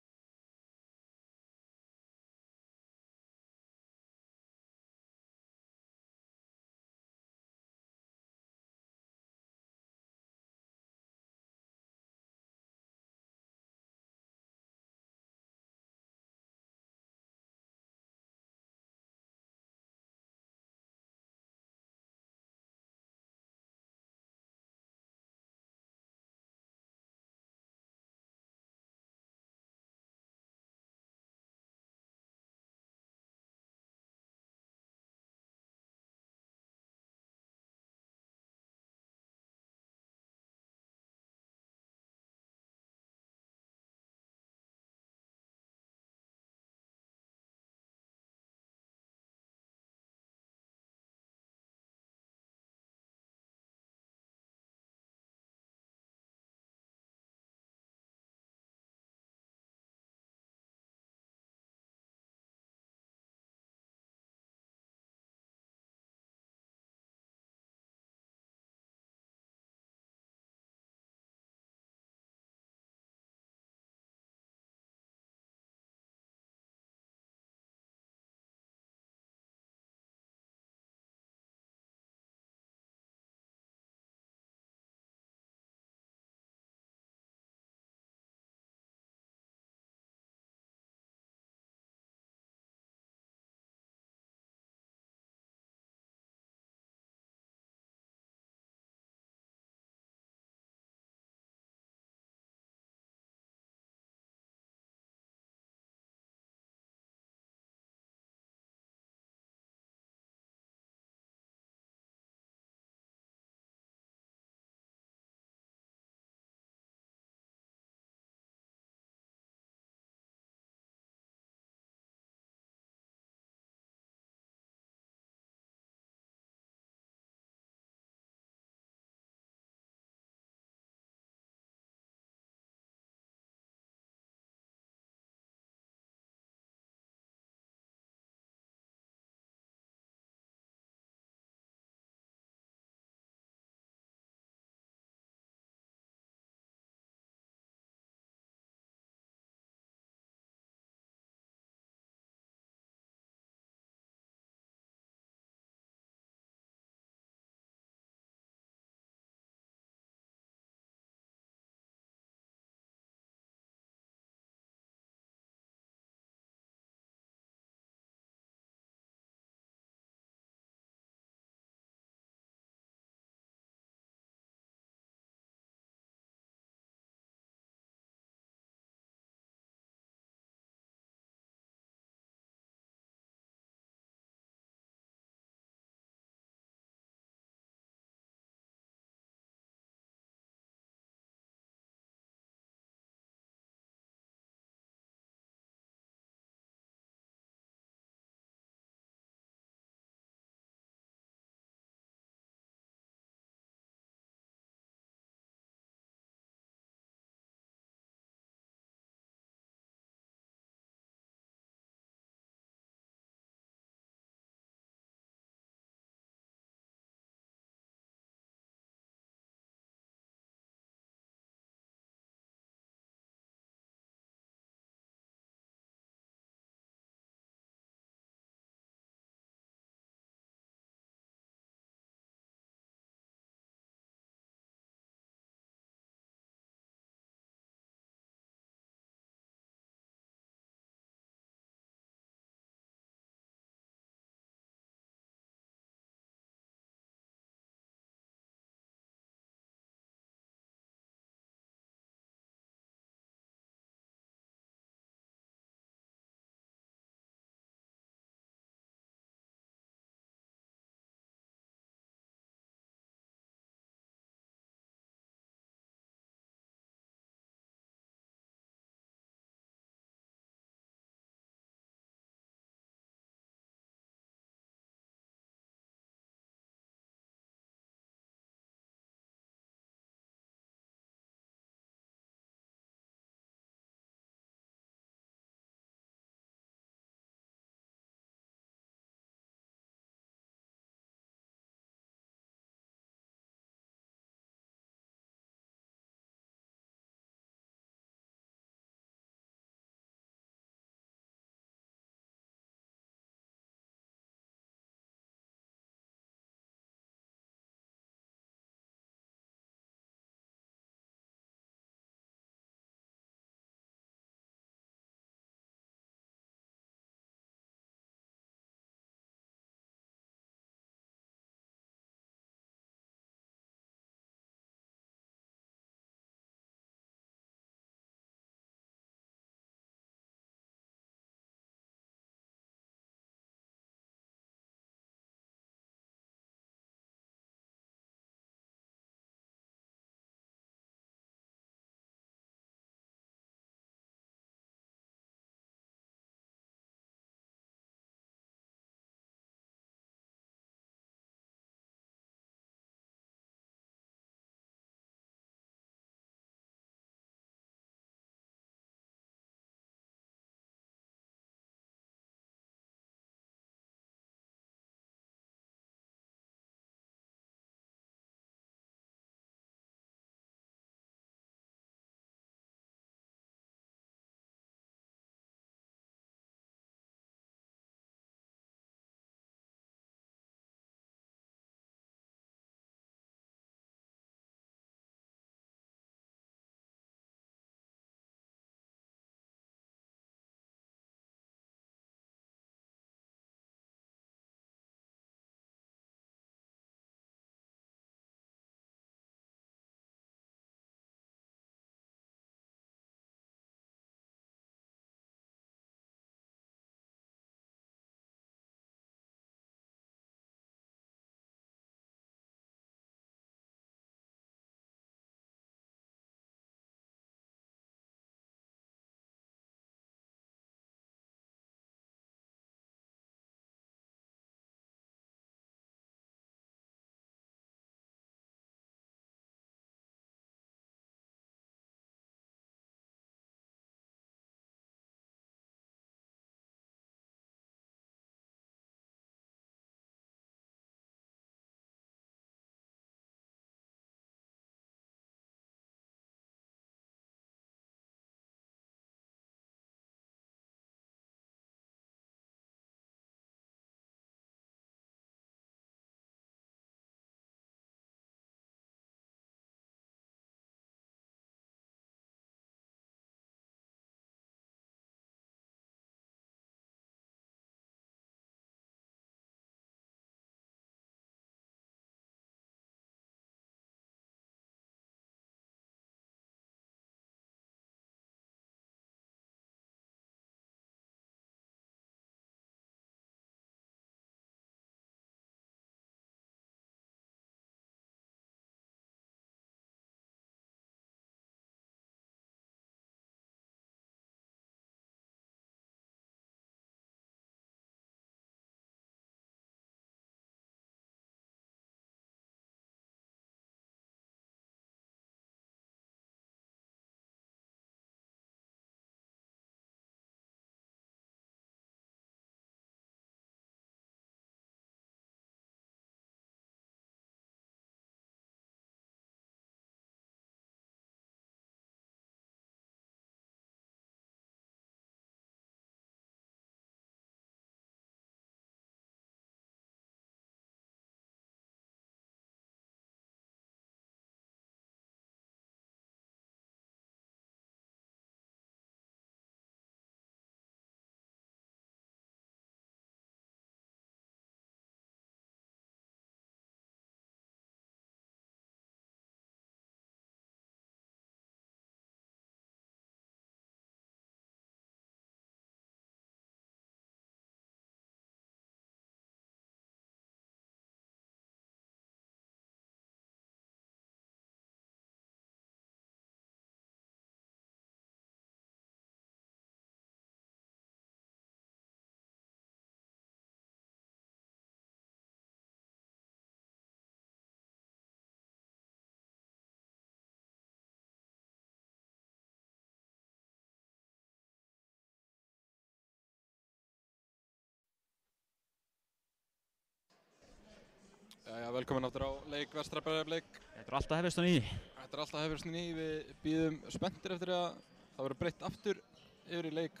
Jæja, velkomin aftur á leik Vestra Breiðablik. Þetta er alltaf hefjast á ný. Þetta er alltaf hefjast á ný. Við bíðum spenntir eftir að það verður breytt aftur yfir í leik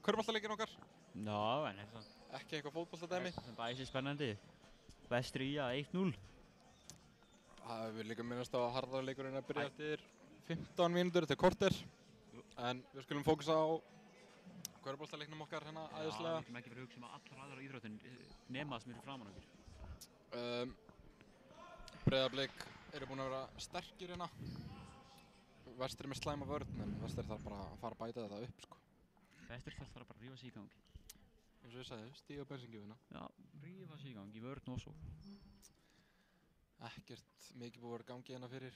körfuboltaleikinn okkar. Já, en þetta Ekki eitthvað fótboltadæmi. er bæði spennandi. Vestri í að 1-0. Það vil líka minnast á að harðarleikurinn að byrja eftir 15 mínútur til korter. En við skulum fókusa á körfuboltaleiknum okkar hérna æðislega. Já, við getum ekki verið að hugsa um allar aðrar íþróttir nema það sem eru framan okkur. Breiðablik eru búin að vera sterkir hérna. Vestri með slæma vörn, en Vestri þarf bara að fara að bæta þetta upp, sko. Vestri þarf bara að rífa sig í gang. Eins og ég sagði, stíga bensingjöfina. Já, rífa sig í gang í vörn og svo. Ekkert mikið búið að vera gangi hérna fyrir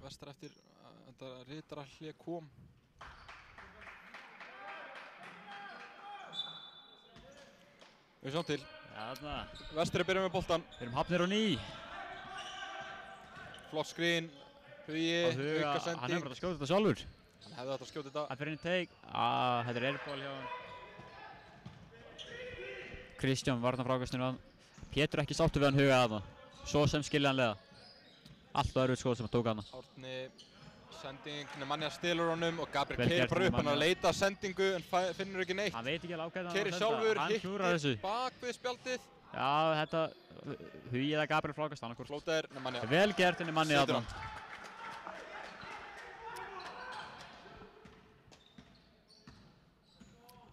Vestra eftir að þetta ritarallé kom. Við sjáum til. Já, þarna. Vestri byrjar með boltan. Við erum hafnir á ný. Flott skrín. Hugi, auka sending. Hann hefur bara að skjóta þetta sjálfur. Hann hefði átt að skjóta þetta. Hann fer inn í teig. Þetta er airball hjá hann. Kristján varnar frákastinu að Pétur ekki sáttur við hann Huga þarna. Svo sem skiljanlega. Allt öðru skot sem hann tók hana. Árni, sending, Nemanja stilur honum og Gabriel keyrir bara upp. Hann er að leita sendingu en finnur ekki neitt. Hann veit ekki alveg ágæðan Keyrir sjálfur, hittir bak við spjaldið. Já, þetta Hugi eða Gabriel frákast annarkvort. Flótaðir, Nemanja. Vel gert henni manni Setur þarna. hann.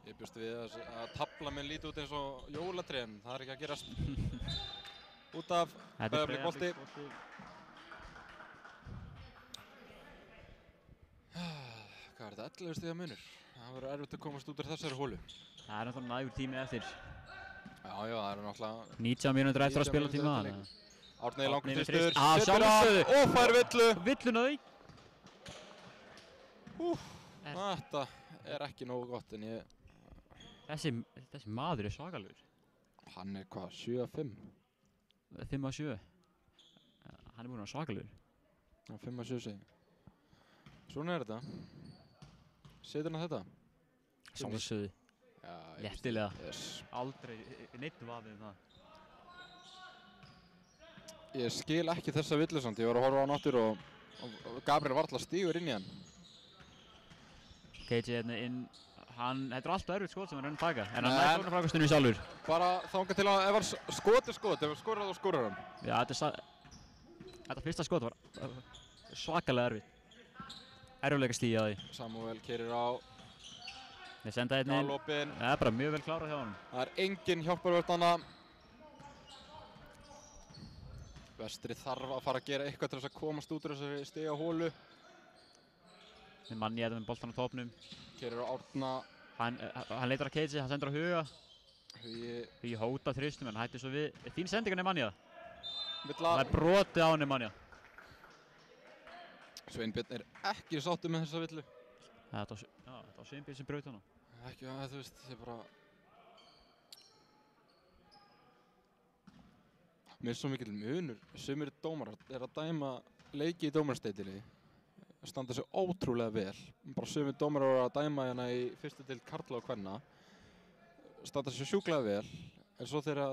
Ég bjóst við að tafla minn líti út eins og jólatré, en það er ekki að gerast. Út af Breiðablik bolti. Hvað er þetta? 11 stiga munur. Það verður erfitt að komast út úr þessari holu. Það er náttúrulega nægur tími eftir. Já, það eru náttúrulega 19 mínútur eftir að spila tíma. Árni langur Árni fyrstur, þristur. Að setur hann sjálfsögðu. og fær villu. Villuna því. Þetta er ekki nógu gott, en Þessi maður er svakalegur. hann er hvað, 7-5? 5-7. Hann er búinn að vera svakalegur. Já, 5-7 segi. Svona er þetta. Setur hann þetta? Sjálfsögðu. Já, Léttilega. Yes. Aldrei neitt vafið um það. Ég skil ekki þessa villu samt. Ég var að horfa á hann áttur og Gabriel var alltaf stígur inn í hann. KJ hérna inn. Þetta er alltaf erfitt skot sem hann raunin taka. En hann nætti honum frákastunni sjálfur. Bara þangað til að ef hann skot er skot, ef hann skorar þá skorar hann. Já, þetta fyrsta skot var svakalega erfitt. Erfiðleika stíði á því. Samuel keyrir á Þeir senda hérna inn. galopinn. Það er bara mjög vel klárað hjá honum. Það er engin hjálparvörn hana. Vestri þarf að fara að gera eitthvað til þess að komast út úr þessari stiga hólu. Þeir manni hérna með boltan á topnum. Keyrir á Árna. Hann leitar að KJ, hann sendur á Huga. Hugi Hóta þristum en hætti svo við. Fín sendingar Nemanja. Villa. Það er brotið á Nemanja. Sveinbjörn er ekki sáttur með þessa villu. Þetta var Sveinbjörn sem braut hana. Ekki, þú veist, það er bara... Mér er svo mikill munur. Sumir dómarar er að dæma leiki í dómarasteitinni. Standa sig ótrúlega vel. Bara sumir dómarar eru að dæma hérna í fyrstu deild karla og kvenna. Standa sig sjúklega vel. En svo þeirra,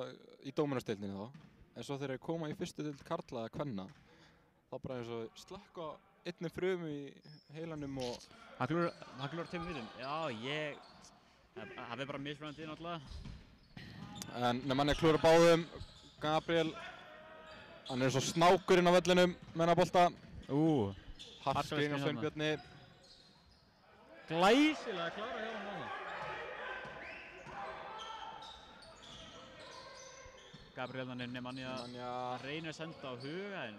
í dómarasteitinni þá. En svo þeirra koma í fyrstu deild karla eða kvenna. Þá bara eins og slökkva einni frumu í heilanum og... Hann klúrar tveimur viljum. Já, það er bara mismunandi náttúrulega. En Nemanja klúrar báðum. Gabriel, hann er svo snákurinn á vellinum með hennar bolta. Harskrín á Sveinbjörni. Glæsilega klára hjá hann þarna. Gabriel hann er Nemanja. Hann reynir að senda á Huga en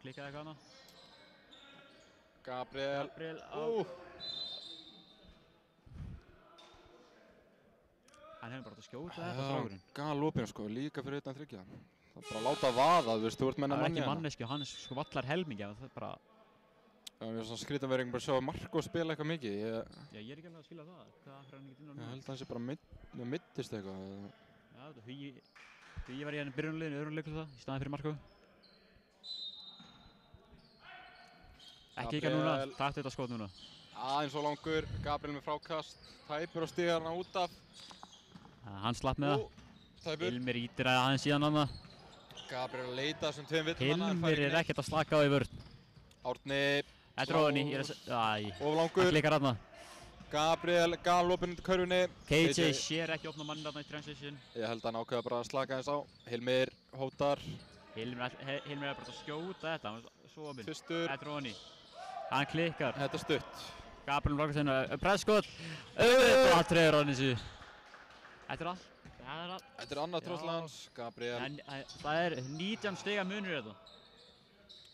klikkaði eitthvað hana. Gabriel á... Hann hefur bara átt að skjóta þetta strákurinn. Galopinn sko, líka fyrir utan þriggja. Það er bara að láta vaða, þú veist, þú ert með Nemanja. Það er ekki manneskju, hann er sko vallar helmingi, en það er bara... Já, mér er svona skrítið að vera bara að sjá Marko spila eitthvað mikið. Já, ég er ekki alveg að skilja það. Hvað fyrir hann ekki inn á núna? Ég held að hann sé bara mittist eitthvað. Já, þetta Hugi var í henni byrjunarliðinu, öðrum leikur það, í staðinn fyrir Marko. Ekki ykkar núna, taktu þetta skot núna. Aðeins svo langur, Gabriel með frákast, tæpur og stigar hann út af. Hann slapp með það. Tæpur. Ilmir ítir aðeins síðan annað. Gabriel að leita þessum tveim villum Hilmir er ekkert að slaka á í vörn. Árni. Þetta er ofan í, ég er að segja, oflangur. Það klikkar þarna. Gabriel galopinn undir körfunni. KJ sér ekki opna mann þarna í transition. Ég held að hann ákveða bara að slaka eins á. Hilmir hótar. Hilmir er bara að skjóta þetta, hann er svo opinn. Fyrstur. Þetta er ofan í. Hann klikkar. Þetta er stutt. Gabriel lokkar sinna, presskot. Það treður hann þessu. Þetta er allt. Þetta er annað tróðslands, Gabriel. Það er 19 stiga munur þetta.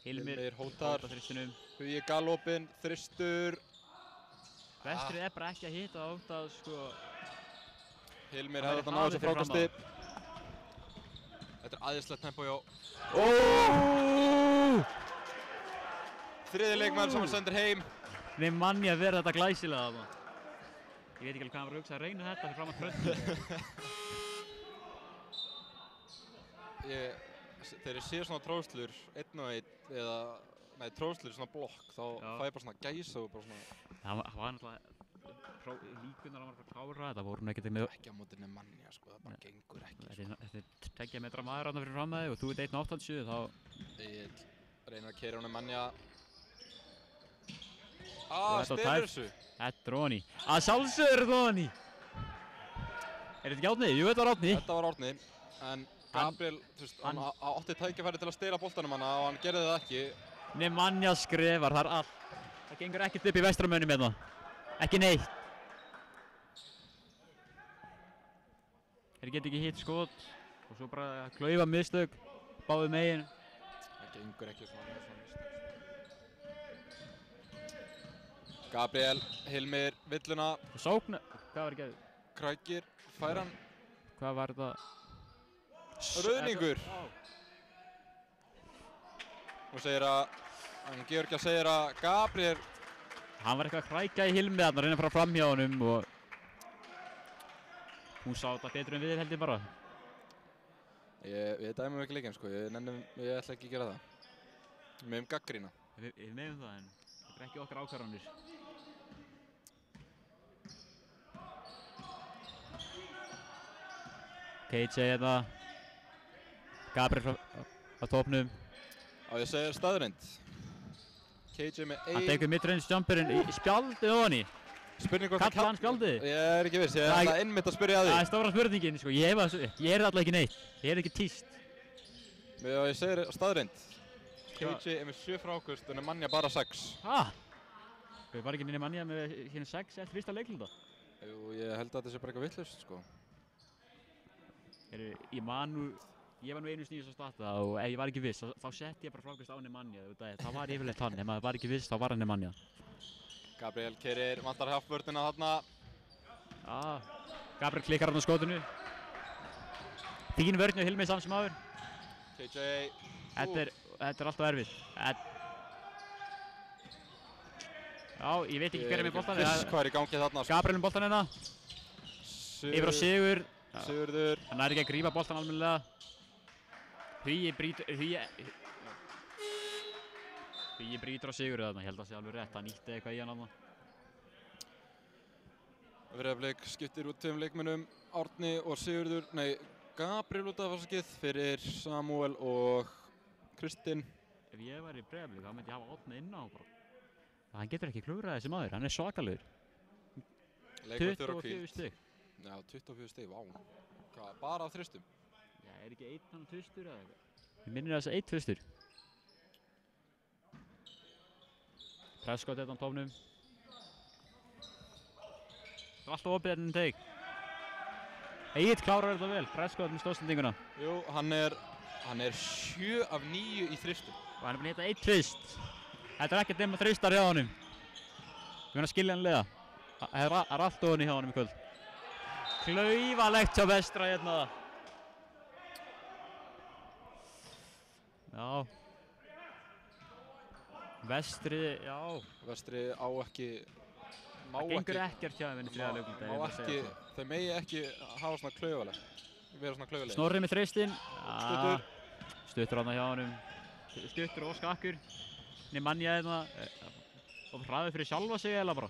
Hilmir hótar þristinum. Hugi galopinn, þristur. Vestrið er bara ekki að hitta átt að sko... Hilmir hefði þetta náðu þessu frákasti. Þetta er æðislegt tempo hjá. Þriði leikmaður sem hann sendir heim. Nei manni að vera þetta glæsilega þarna. Ég veit ekki alveg hvað hann var að hugsa að reyna þetta fyrir fram að tröndinu. Þegar ég sé svona tróðslur, 1 og 1, eða, nei, tróðslur í svona blokk, þá fæ ég bara svona gæsa og bara svona... Það var náttúrulega líkunar að maður fara að klára þetta, voru nú ekkert með... Ekki á móti Nemanja, sko, það bara gengur ekki. Þetta er 2 metra maður þarna fyrir fram að þig og þú ert 1,87 þá... Ég reyna að keyra á Nemanja. Styrir þessu. Þetta er ofan í. Að sjálfsögðu er þetta ofan í! Er þetta ekki Árni? Jú, þetta var Árni. Þetta var Árni, en Gabriel, þú veist, hann átti tækifæri til að stela boltanum hana og hann gerði það ekki. Nemanja skrefar, það er allt. Það gengur ekkert upp í vestramönnum hérna. Ekki neitt. Þeir geta ekki hitt skot og svo bara klaufa mistök, báðum megin. Það gengur ekki svona mistök. Gabriel, Hilmir, villuna. Sókna, hvað var ekki? Krækir, fær hann. Hvað var þetta? Rauðningur. Og segir að, Georgia segir að Gabriel... Hann var eitthvað að krækja í Hilmi þarna, reyna að fara fram hjá honum og... Hún sá þetta betur en við held ég bara. Við dæmum ekki leikinn sko, ég ætla ekki að gera það. Við megum gagnrýna. Við megum það en þetta er ekki okkar ákvarðanir. KJ hérna. Gabriel á topnum. Á ég segir staðreind. KJ með Hann tekur midrange jumperinn í spjaldið ofan í. Spurning hvort Kalla hann spjaldið? Ég er ekki viss, ég ætla einmitt að spyrja að því. Það er stóra spurningin sko, ég er alltaf ekki neitt. Ég er ekki tíst. Ég segir staðreind. KJ er með 7 frákust og Nemanja bara 6. Við var ekki Nemanja með hérna 6 eftir fyrsta leikluta? Jú, ég held að þetta sé bara eitthvað vitlaust sko. Ég var nú einu snýðis að starta og ef ég var ekki viss, þá setti ég bara frákvist á Nemanja. Það var yfirleitt hann, ef maður var ekki viss, þá var hann Nemanja. Gabriel keyrir, vantar hjálpvörðina þarna. Gabriel klikkar hann á skotinu. Fín vörn hjá Hilmi samt sem áður. KJ. Þetta er alltaf erfitt. Já, ég veit ekki hver er með boltan. Ég er ekki viss hvað er í gangi þarna. Gabriel með boltan hérna. Yfir á Sigur. Sigurður. Hann nær ekki að grípa boltan almennilega. Hugi brýtur á Sigurður þarna. Ég held að það sé alveg rétt. Hann nýtti eitthvað í hann þarna. Breiðablik skiptir út 2 leikmönnum. Árni og Sigurður, Gabriel út af afsakið fyrir Samuel og Kristinn. Ef ég væri í Breiðablik þá myndi ég hafa Árni inn á bara. Hann getur ekki klúrað þessi maður, hann er svakalegur. 24 stig. Já, 24 stig, vá. Hvað, bara af þristum? Já, er ekki 1 tvistur eða eitthvað? Ég minnir þess að 1 tvistur. Presskot þetta á tófnum. Það er alltaf opið hérna teik. Egil klárar þetta vel, Presskot með stóðsendinguna. Jú, hann er 7 af 9 í þristum. Og hann er búinn að hitta 1 tvist. Þetta er ekkert nema þristar hjá honum. Við erum að skilja hann liða. Það er allt ofan í hjá honum í kvöld. Klaufalegt hjá Vestra hérna. Já. Vestri, já. Vestri á ekki... Það gengur ekkert hjá þeim í þriðja leikluta. Þeir megi ekki hafa svona klaufalegt. Vera svona klaufalegir. Snorri með þristinn. Stuttur. Stuttur hann hjá honum. Stuttur og skakkur. Nemanja hérna. Og hraðið fyrir sjálfa sig eða bara.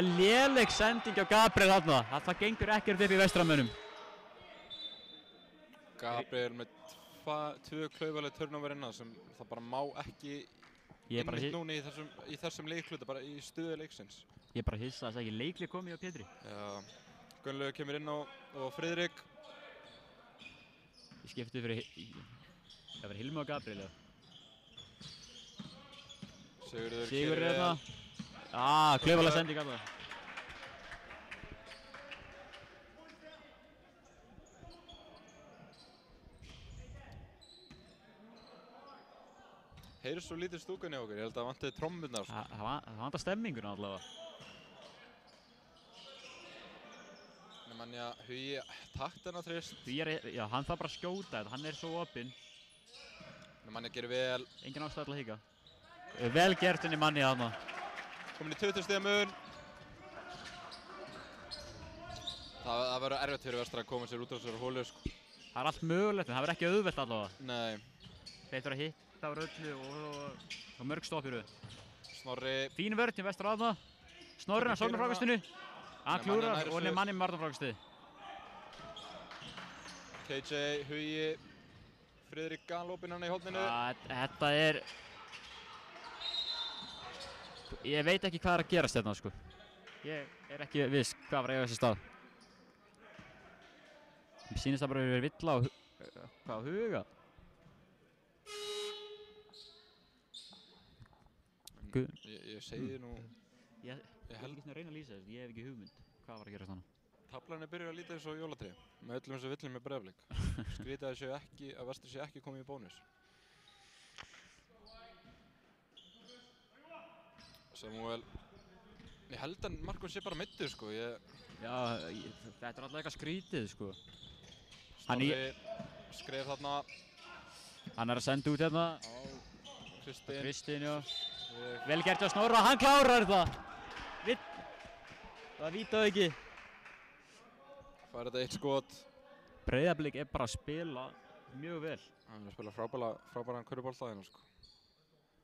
Léleg sending á Gabriel þarna. Það gengur ekkert upp í Vestramönnum. Gabriel með 2 klaufaleg turnover innan sem það bara má ekki einmitt núna í þessum leikluta, bara í stuði leiksins. Ég er bara hissa að það ekki leikli komið á Pétri. Já, Gunnlaugur kemur inn og Friðrik. Ég skipti fyrir, það var Hilmi og Gabriel, eða? Sigurður er það. Klaufaleg sending alltaf. Heyrðu svo lítið stúkan í okkur, ég held að það vantiði trommurnar. Það vantar stemminguna allavega. Nemanja, Hugi, taktina trist. Já, hann þarf bara að skjóta þetta, hann er svo opinn. Nemanja gerir vel. Engin ástæða til að hika. Vel gert henni manni þarna. Komin í 20 stiga mun. Það verður erfitt fyrir Vestra að koma sér út á þessari holu, sko. Það er allt mögulegt, en það verður ekki auðvelt allavega. Nei. Þeir þurfa að hitta á röllu og mörg stopp í röð. Snorri. Fín vörn til Vestra aðna. Snorri hann sóknarfrákastinu. Hann klúrar og hann er manni með varnarfrákastuði. KJ, Hugi, Friðrik galopinn hann í horninu. Þetta er... Ég veit ekki hvað er að gerast hérna, sko. Ég er ekki viss hvað var að eiga þessi stað. Mér sýnist það bara að vera villa á Huga. Ég segi nú... Ég held ekki að reyna að lýsa þessu, ég hef ekki hugmynd hvað var að gerast þannig. Taflan er byrjuð að líta eins og jólatré, með öllum þessu villum með Breiðablik. Skrítið að Vestri sé ekki komið í bónus. Samuel... Ég held að Markos sé bara meiddur, sko. Já, þetta er alltaf eitthvað skrítið, sko. Snorri skreif þarna. Hann er að senda út hérna. Á Kristinn, já. Vel gert hjá Snorra, hann klárar það! Það vítaði ekki. Fær þetta eitt skot. Breiðablik er bara að spila mjög vel. Hann er að spila frábæran körfubolta hérna, sko.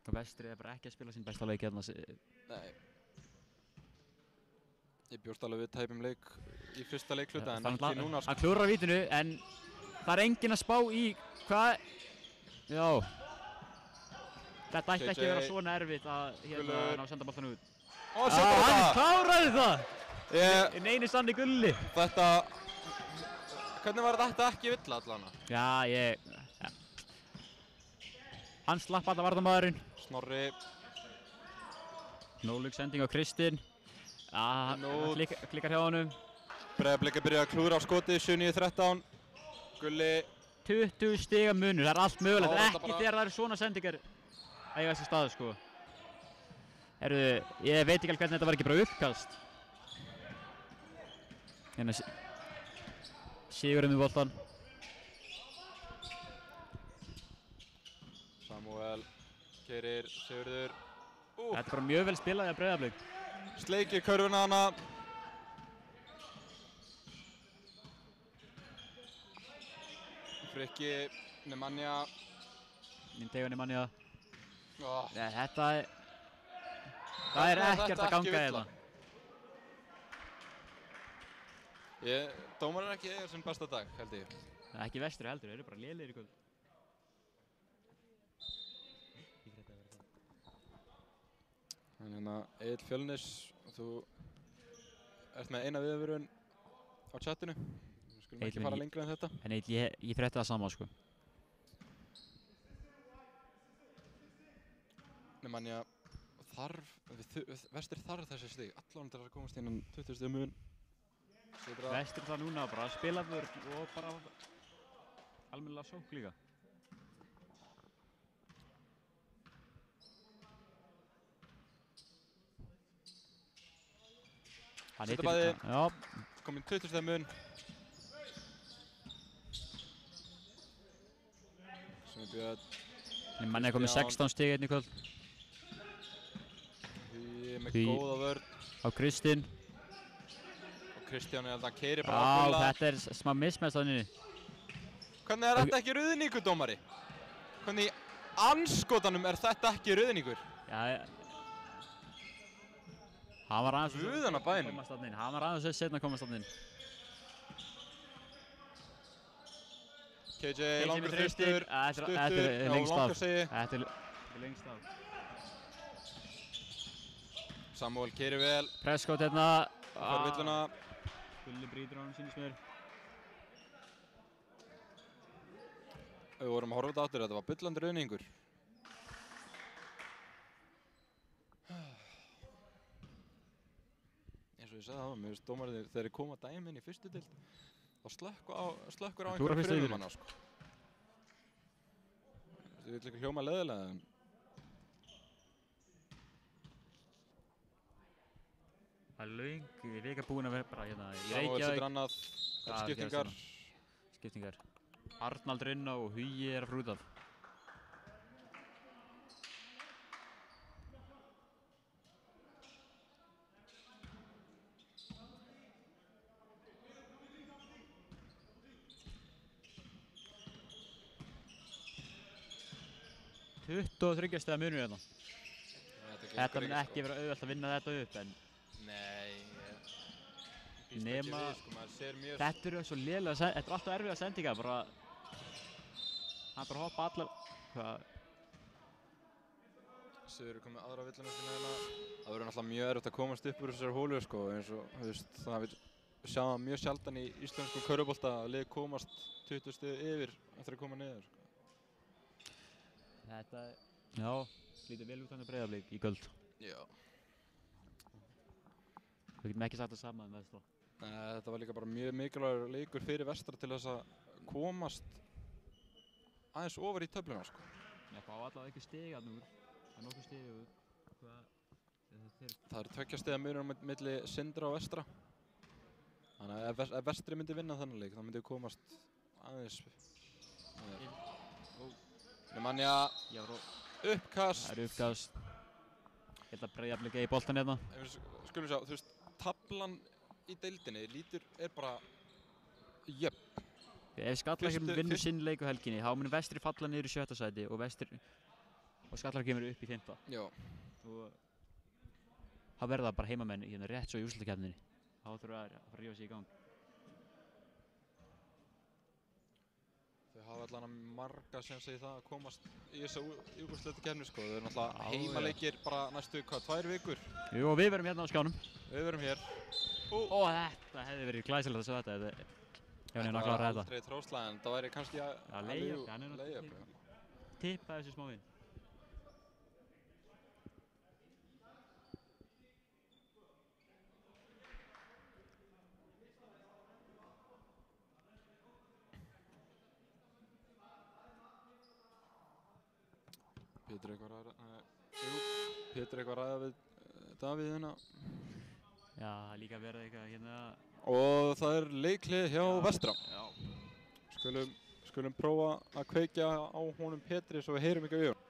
Og Vestri er bara ekki að spila sín besta leik hérna. Nei. Ég bjóst alveg við tæpum leik í fyrsta leikhluta, en ekki núna, sko. Hann klúrar vítinu, en það er enginn að spá í hvað... Já. Þetta ætti ekki að vera svona erfitt að ná senda boltan út. Hann kláraði það! Einu sanni Gulli. Hvernig var þetta ekki villa allana? Já, Hann slapp alltaf varnarmaðurinn. Snorri. Nólug sending á Kristinn. Klikkar hjá honum. Breiðablik er byrjað að klúra á skotið, 7-9-13. Gulli. 20 stiga munur, það er allt mögulegt. Ekki þegar það eru svona sendingar að eiga þessi staðu, sko. Ég veit ekki alveg hvernig þetta var ekki bara uppkast. Hérna Sigurður með boltan. Samuel keyrir, Sigurður. Þetta er bara mjög vel spilað hjá Breiðablik. Sleikir körfuna hana. Frikki, Nemanja. Nintego Nemanja. Þetta er... Það er ekkert að ganga hérna. Dómarinn er ekki eiga sinn besta dag, held ég. Það er ekki Vestri heldur, þeir eru bara lélegir í kvöld. Þannig hérna, Egill Fjölnis, þú ert með eina viðvörun á chatinu. Við skulum ekki fara lengra en þetta. En Egill, ég frétti það sama, sko. Nemanja, Vestri þarf þessi stig. Allan til að komast innan 20 stiga mun. Vestri það núna bara að spila vörn og bara almennilega sókn líka. Setta bæði, kominn 20 stiga mun. Sveinbjörn. Nemanja er komið 16 stig hérna í kvöld. Hugi með góða vörn. Á Kristinn. Kristján er alltaf að keyri bara á Gulla. Þetta er smá mismest þannig. Hvernig er þetta ekki ruðningur, dómari? Hvernig í anskotanum er þetta ekki ruðningur? Já, hann var aðeins Guðan á bænum. Hann var aðeins seinna að komast þarna inn. KJ langur þristur, stuttur, langar segi. Þetta er lengst af. Samuel keyrir vel. Prescott hérna. Fær villuna. Gulli brýtur á hann, sýnist mér. Við vorum að horfa þetta áttur, þetta var bullandi rauningur. Eins og ég sagði það, mér finnst dómararnir þegar þeir koma dæminn í fyrstu deild þá slökkur á einhverjum fyrirmanna, sko. Ég vil ekki hljóma leiðilega, en það er löng, ég er ekki búinn að vera bara hérna í Samuel Reykjavík. setur annað, skiptingar. Skiptingar. Arnaldur inn á og Hugi er að fara út af. og 23 stiga munur hérna. Þetta mun ekki vera auðvelt að vinna þetta upp, en Nei, nema sko, maður sér mjög þetta eru svo lélega, þetta er alltaf erfiða sendingar, bara hann bara hoppa allar, hvað? Svo eru komið aðra villuna sinna hérna. Það verður náttúrulega mjög erfitt að komast upp úr þessari hólu, sko, eins og, þú veist, það við sjáum mjög sjaldan í íslenskum körfubolta að lið komast 20 stig yfir eftir að koma niður, sko. Þetta, já, lítið vel út hann Breiðablik í kvöld. Já. Við getum ekki sagt það sama Vestra. Þetta var líka bara mjög mikilvægur leikur fyrir Vestra til þess að komast aðeins ofar í töfluna, sko. Já, fá allavega ekki stig þarna úr. Það er nokkuð stig úr. Það eru 2 stiga munur á milli Sindra og Vestra. Þannig að ef Vestri myndi vinna þennan leik, þá myndi við komast aðeins Nemanja, uppkast. Það er uppkast. Ég held að Breiðablik eigi boltan hérna. Skulum sjá, þú veist, tablan í deildinni er bara jöfn. Ef Skallagrímur vinnur sinn leik á helginni, þá mun Vestri falla niður í 7. sæti og Skallagrímur upp í 5. Já. Og þá verða bara heimamenn hérna rétt svo í úrslitakeppninni. Þá þurfa að fara að rífa sig í gang. Þau hafa allan marga sénsa í það að komast í þessa úrslitakeppni, sko. Þau eru náttúrulega heimaleikir bara næstu, 2 vikur? Jú, og við verðum hérna á skjánum. Við verðum hér. Ó, þetta hefði verið glæsilegt að sjá þetta. Ef hann klárar þetta. Það var aldrei tróðslega, en það væri kannski að lay-up. Tippa þessu smá við. Pétur eitthvað ræða við Davíð hérna. Já, það er líka verið eitthvað hérna. Og það er leiklið hjá Vestra. Já. Skulum prófa að kveikja á honum Pétri svo við heyrum ekki við honum.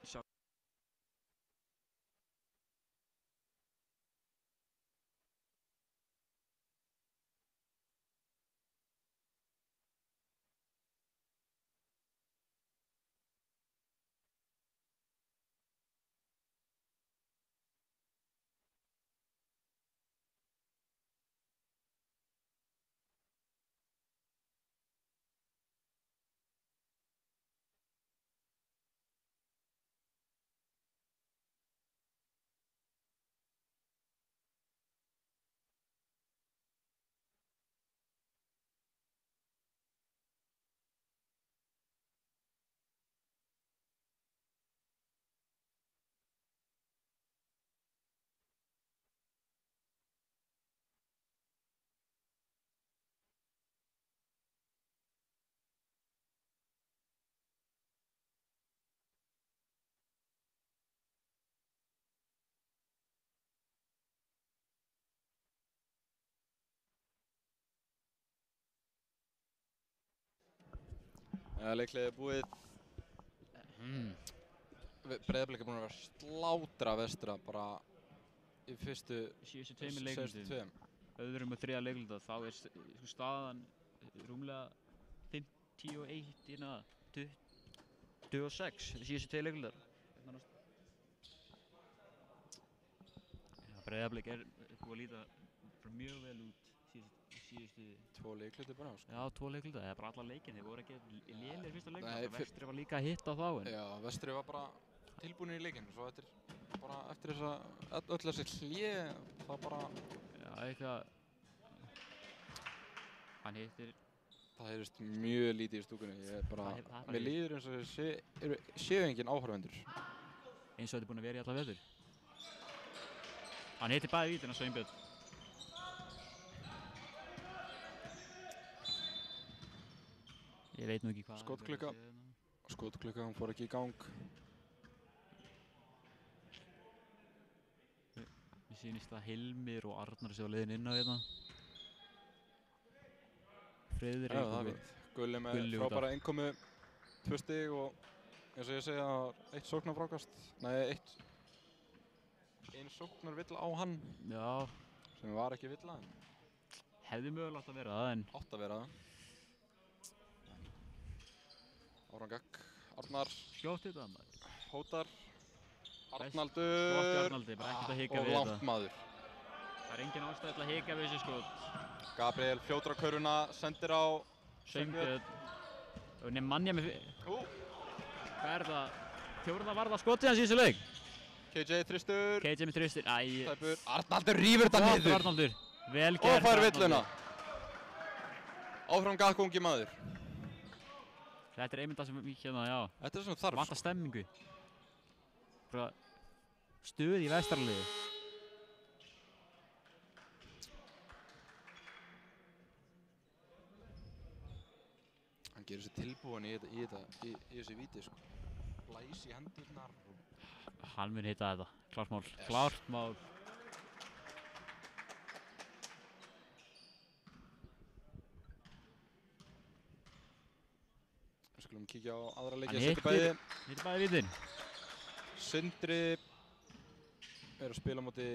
Leiklið er búið. Breiðablik er búinn að vera slátra Vestra bara í fyrstu síðustu 2 leiklutum. Öðrum og 3. leikluta, þá er staðan rúmlega 51, 26, síðustu 2 leiklutar. Breiðablik er búið að líta mjög vel út síðustu... 2 leikluti bara, sko. Já, 2 leikluta, það er bara alla leikinn, þeir voru ekki lélegir fyrsta leikinn. Nei, Vestri var líka að hitta þá, en... Já, Vestri var bara tilbúinir í leikinn, svo eftir öll þessi hlé, það bara... Já, eitthvað... Hann hittir... Það heyrist mjög lítið í stúkunni, ég er bara... Það er bara Mér líður eins og séu engin áhorfendur. Eins og þetta er búin að vera í alla vetur. Hann hittir bæði vítina, Sveinbjörn. Ég veit nú ekki hvað... Skotklukka, hún fór ekki í gang. Mér sýnist að Hilmir og Arnar séu á leiðin inn á hérna. Friðrik Já, það veit. Gulli með frábæra innkomu, 2 stig og eins og ég segi, það var 1 sóknarfrákast. Nei, 1 sóknarvilla á hann. Já. Sem var ekki villa, en... Hefði mögulegt að vera það, en... Átt að vera það. Árangak, Arnar. Skjótt þetta, maður. Hótar. Arnaldur. Flott í Arnaldi, bara ekkert að hika við þetta. Og langt maður. Það er engin ástæð til að hika við þessi skot. Gabriel fljótur á körfuna, sendir á Sveinbjörn. Og nefn mannja með... Hvað er það? 4. varða skotið hans í þessu leik. KJ þristur. KJ með þristur. Tæpur. Arnaldur rýfur þetta niður. Arnaldur. Vel gert. Og fær villuna. Áfram gakkungi maður. Þetta er einmitt það sem hérna, já. Þetta er svona þarf. Vantar stemmingu. Bara stuð í Vesturliði. Hann gerir sér tilbúin í þessi víti, sko. Blæs í hendurnar. Hann mun hitta þetta. Klárt mál. Yes. Klárt mál. Við skulum kíkja á aðra leiki. Hann hittir bæði vítin. Sindri er að spila á móti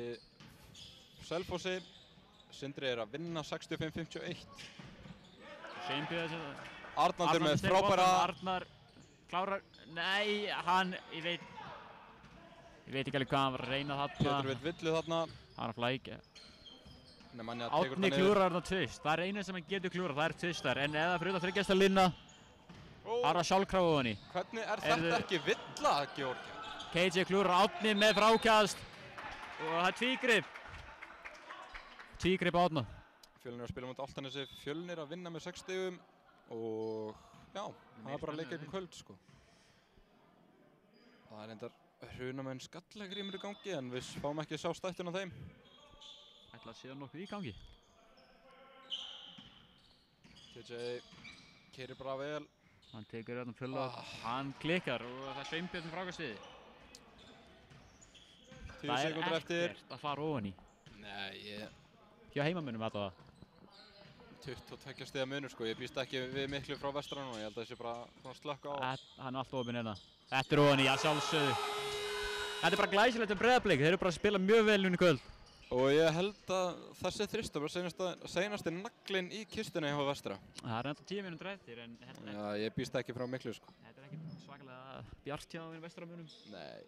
Selfossi. Sindri er að vinna 65-51. Sveinbjörn. Arnaldur með frábæra... Arnar klárar... Nei, ég veit ekki alveg hvað hann var að reyna þarna. Pétur veit villu þarna. Hann er að flækja. Átni klúrar þarna tvist. Það er einu sem hann getur klúrað, það er tvistar. En eða fyrir að þryggjast að linna, har það sjálfkrafa á henni. Hvernig er þetta ekki villa, Georgi? KJ klúrar Átni með frákast. Og það er tvígrip. Tvígrip Átna. Fjölnir að spila mot Álftanesi. Fjölnir að vinna með 6 stigum. Og já, það er bara að leika ykkur kvöld, sko. Það er reyndar hrunamenn skallagrímur í gangi, en við fáum ekki að sjá stættun á þeim. Ætla að séu nokkuð í gangi. KJ keyrir bara vel. Hann tekur hérna pjölla, hann klikkar og það er Sveinbjörn frákastiði. 10 sekúndur eftir. Það er ekkert að fara ofan í. Nei, Hjá heimamönnum þetta. 22 stiga munur, sko. Ég býst ekki við miklu frá vestranum og ég held að það sé bara svona slökka á. Hann er allt opinn hérna. Þetta er ofan í, að sjálfsögðu. Þetta er bara glæsilegt Breiðablik, þeir eru bara að spila mjög vel núna í kvöld. Og ég held að þessi þristur var seinasti naglinn í kistunni hjá vestra. Það er enda 10 mínútur eftir, en... Já, ég býst ekki frá miklu, sko. Þetta er ekkert svakalega bjart hjá vestramönnum. Nei.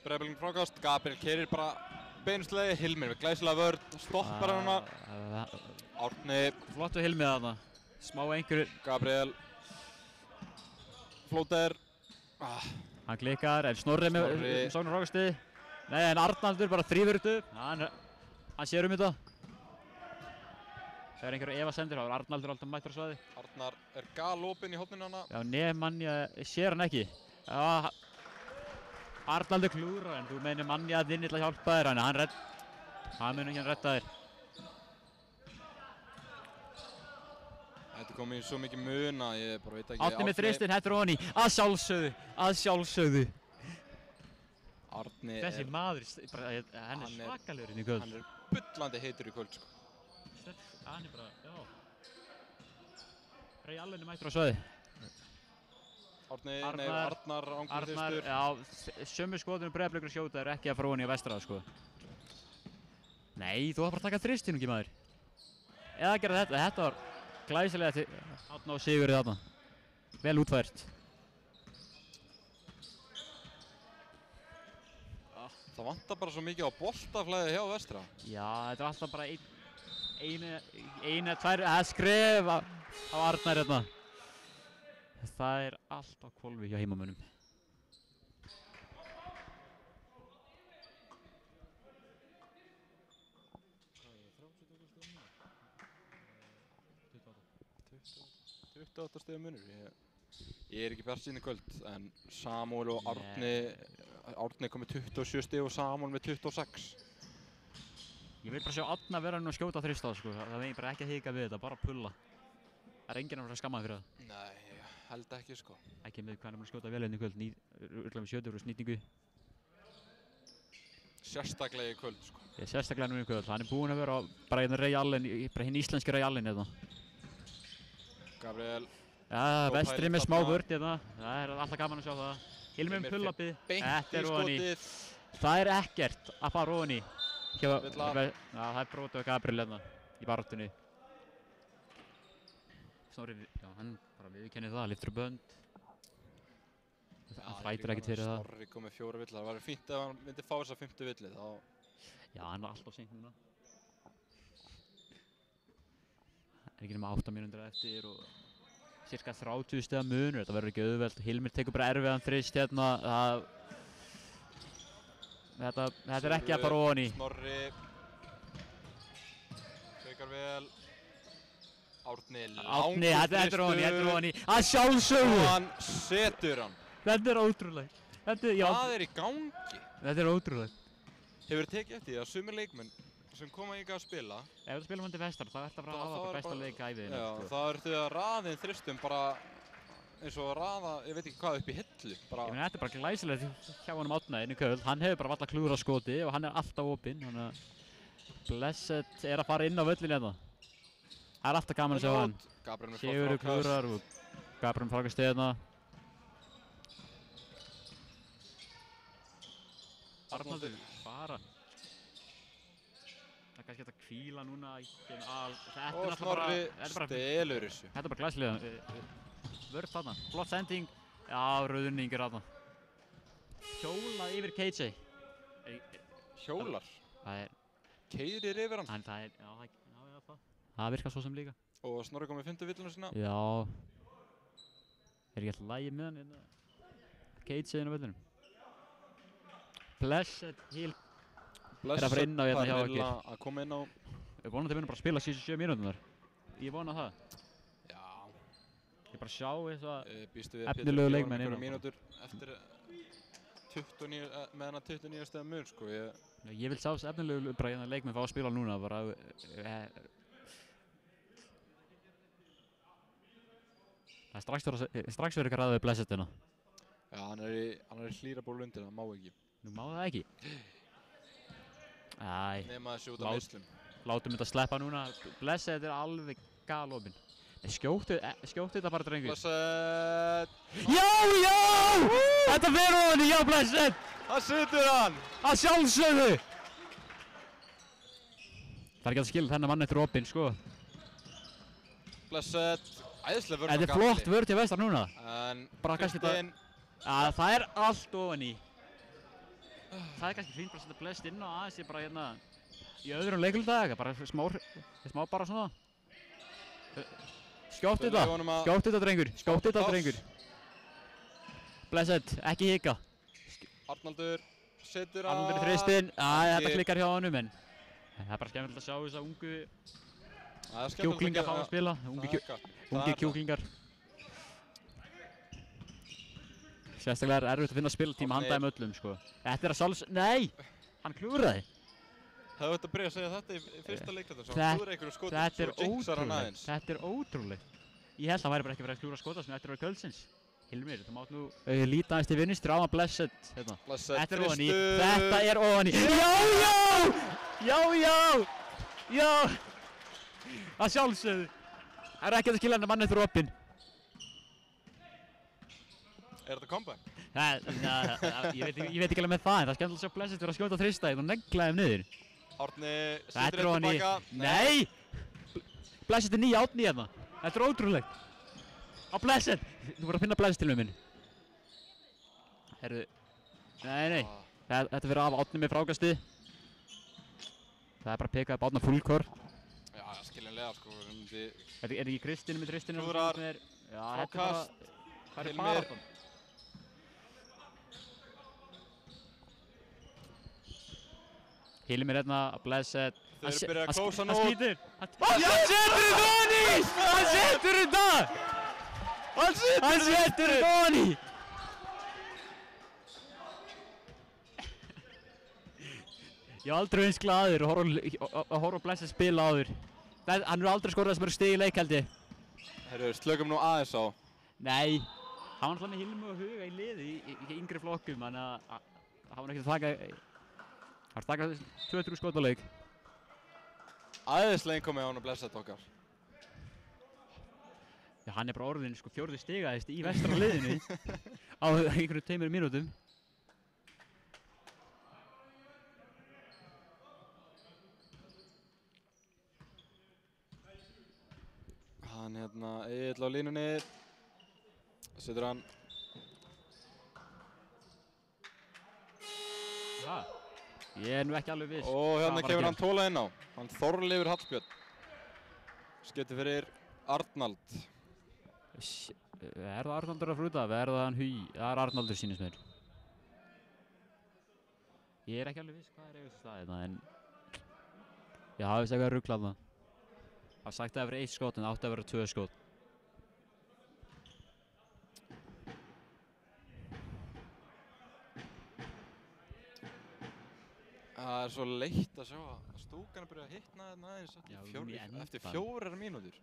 Breiðablik frákast, Gabriel keyrir bara beinuslegi, Hilmir með glæsilega vörn, stoppar hana. Árni. Flottu Hilmið þarna. Smá einhverju. Gabriel. Flóter. Hann klikkar, en Snorri með Sognar frákastiði. Nei, en Arnaldur bara þrífur þetta upp. Hann sér þetta. Það einhverju efasemdir, þá Arnaldur alltaf mættur á svæði. Arnar galopinn í horninu hana. Já, Manja sér hann ekki. Já, Arnaldur klúrar, en þú meinir Manja að þinni til að hjálpa þér, en hann mun ekki redda þér. Þetta kom í svo mikið mun að ég bara veit ekki. Árni með þristinn, hættur ofan í. Að sjálfsögðu. Árni Þessi maður, hann er svakalegur inn í kvöld. Hann er bullandi heitur í kvöld, sko. Hann er bara, já. Rey Allen mættur á svæði. Arnar ángur þyrstur. Já, sömu skotunum Breiðablikur skjóta eru ekki að fara ofan í Vestrað, sko. Nei, þú var bara að taka þristinn, ekki maður. Eða gera þetta, þetta var glæsilega til Árni og Sigurði þarna. Vel útfært. Það vantar bara svo mikið á boltaflæði hjá Vestra. Já, þetta er alltaf bara tvær skref á Arnar hérna. Það er allt á hvolfi hjá heimamönnum. Hvað er 28 stiga munur? Ég er ekki bjartsýnn í kvöld, en Samúel og Árni kom með 27 stig og Samúel með 26. Ég vil bara sjá Árna vera nú að skjóta þrista, sko. Það veginn bara ekki að hika við þetta, bara að pulla. Það er enginn að vera að skamma fyrir það. Nei, ég held ekki, sko. Ekki með hvað hann er búinn að skjóta vel inn í kvöld, örugglega með 70% nýtingu. Sérstaklega í kvöld, sko. Sérstaklega nú í kvöld. Hann er búinn að vera bara hérna Rey Allen, bara hinn íslenski Rey Allen hérna. Gabriel. Já, Vestri með smá vörn hérna. Það er alltaf gaman að sjá það. Hilmir með pull-upið. Þetta er ofan í. Það er ekkert að fara ofan í. Já, það er brotið á Gabriel hérna í baráttunni. Snorri, já, hann bara viðurkennir það, lyftur bönd. Hann fætur ekkert fyrir það. Snorri kom með 4 villar. Það væri fínt ef hann myndi fá þessa 5. villi, þá... Já, hann er alltaf seint núna. Það er ekki nema 8 mínútur eftir og cirka 30 stiga munur. Þetta verður ekki auðvelt. Hilmir tekur bara erfiðan þrist hérna. Þetta er ekki að fara ofan í. Snorri. Sveikar vel. Árni, þetta er ofan í. Að sjálfsögðu! Og hann setur hann. Þetta er ótrúlegt. Hvað er í gangi? Þetta er ótrúlegt. Hefur tekið eftir því að sumir leikmenn sem koma hingað að spila. Ef þú spilum undir Vestar, þá ertu að hafa bara besta leik í æviðinni. Já, þá ertu að raða inn þristum bara eins og að raða, ég veit ekki hvað, upp í hillu. Ég meina, þetta er bara glæsilegt hjá honum Árna inn í kvöld. Hann hefur bara valla klúðrað skoti og hann er alltaf opinn. Þannig að Blessed er að fara inn á völlinn hérna. Það er alltaf gaman að sjá hann. Sigurður klúðrar og Gabriel frákast hérna. Arnaldur, bara. Það er kannski hægt að hvíla núna. Og Snorri stelur þessu. Þetta er bara glæsilega. Vörð þarna, flott sending. Já, rauðningur þarna. Hjólað yfir KJ. Hjólar? Það er... Keyrir yfir hann? Það er, já, það. Það virkar svo sem líka. Og Snorri kom með 5. villuna sína? Já. Er ekki alltaf lægi með hann hérna? KJ inn á vellinum. Blessed Hill. Er að fara inn á hérna hjá okkur. Að koma inn á. Ég vona að þið munum bara að spila síðustu 7 mínúturnar. Ég vona það. Já. Ég bara sjá eitthvað efnilegu leikmenn inn á. Mínútur eftir 29, með hana 29 stiga mun, sko. Ég vil sjá þess efnilegu bara hérna leikmenn fá að spila núna. Bara... Það er strax verið ekki að ræða við Blessed hérna. Já, hann er í hlýra ból undir, það má ekki. Nú má það ekki. Æ. Nema þessi út af meiðslum. Látum þetta sleppa núna. Blessed er alveg galopinn. Skjóttu þetta bara, drengur. Blessed. Já! Þetta fer ofan í, já, Blessed! Það situr hann! Að sjálfsögðu! Það er ekki að skilja þennan mann eftir opinn, sko. Blessed. Æðislega vörn á Þetta er flott vörn til Vestar núna. En bara kannski þetta... Það er allt ofan í. það kannski fínt bara að setja blessed inn á aðeins ég bara hérna í öðrum leikludag, bara smá bara svona. Skjóttu þetta drengur. Blessed, ekki hika. Arnaldur setur að... Arnaldur í þristinn, þetta klikkar hjá honum en það er bara skemmtilegt að sjá þessa ungu kjúklingar fá að spila, ungi kjúklingar. Sérstaklega er erfitt að finna spiltíma handa þeim öllum sko. Þetta er nei! Hann klúðraði. Það hefði að byrja að segja þetta í fyrsta leikluta, svo hann klúðraði einhverju skotum, svo jinxar hann aðeins. Þetta er ótrúlegt. Ég held að hann væri bara ekki verið að klúðra skota sem eftir að vera kvöldsins. Hilmir, þú mátt nú líta aðeins til vinstri á hann Blessed. Blessed, þetta er ofan í. Já! Það sjálfsögðu. Það er ekkert að skilja hann að mann eftir opinn. Er þetta comeback? Ég veit ekki alveg með það, en það er skemmtilegt að sjá Blessed vera að skjóta þristæðið og negla þeim niður. Árni setur einn tilbaka. Nei! Blessed er 9-8 hérna. Þetta er ótrúlegt. Á Blessed! Þú voru að finna Blessed til minn. Herru. Nei. Þetta fyrir af Árni með frákasti. Það er bara að peka upp Árna fullkor. Já, skiljanlega sko. Er ekki Kristinn með þristinu? Klúðrar. Já, þetta er bara... Hvað er baráttan? Hilmir hérna, Blessed. Þau eru byrjað að klósa nú. Hann skýtur! Hann setur þetta ofan í! Hann setur þetta ofan í! Ég var aldrei eins glaður að horfa á Blessed spila áður. Hann er aldrei skorað sem eru stig í leik held ég. Herru, slökum nú aðeins á. Nei, hann var alltaf með Hilmi og Huga í liði í yngri flokkum, þannig að hann var ekkert að taka... Það var að taka 2-3 skot á leik. Æðislega innkomi á hann og Blessed okkar. Já, hann er bara orðinn sko 4. stigaðist í vestra liðinu á einhverjum 2 mínútum. Hann hérna, Egill á línunni. Setur hann. Ég er nú ekki alveg viss. Og hérna kemur hann Tóla inn á. Hann Þorleifur Hallbjörn. Skeytir fyrir Arnald. Er það Arnaldur að frúta? Er það hann Hugi? Það er Arnaldur sýnist mér. Ég er ekki alveg viss hvað er eiginlega staðið en... Ég hafi vist eitthvað ruglað það. Það var sagt að það verið 1 skot en það átti að vera 2 skot. Það er svo leitt að sjá að stúkan er byrjað að hitna þarna aðeins eftir 4 mínútur.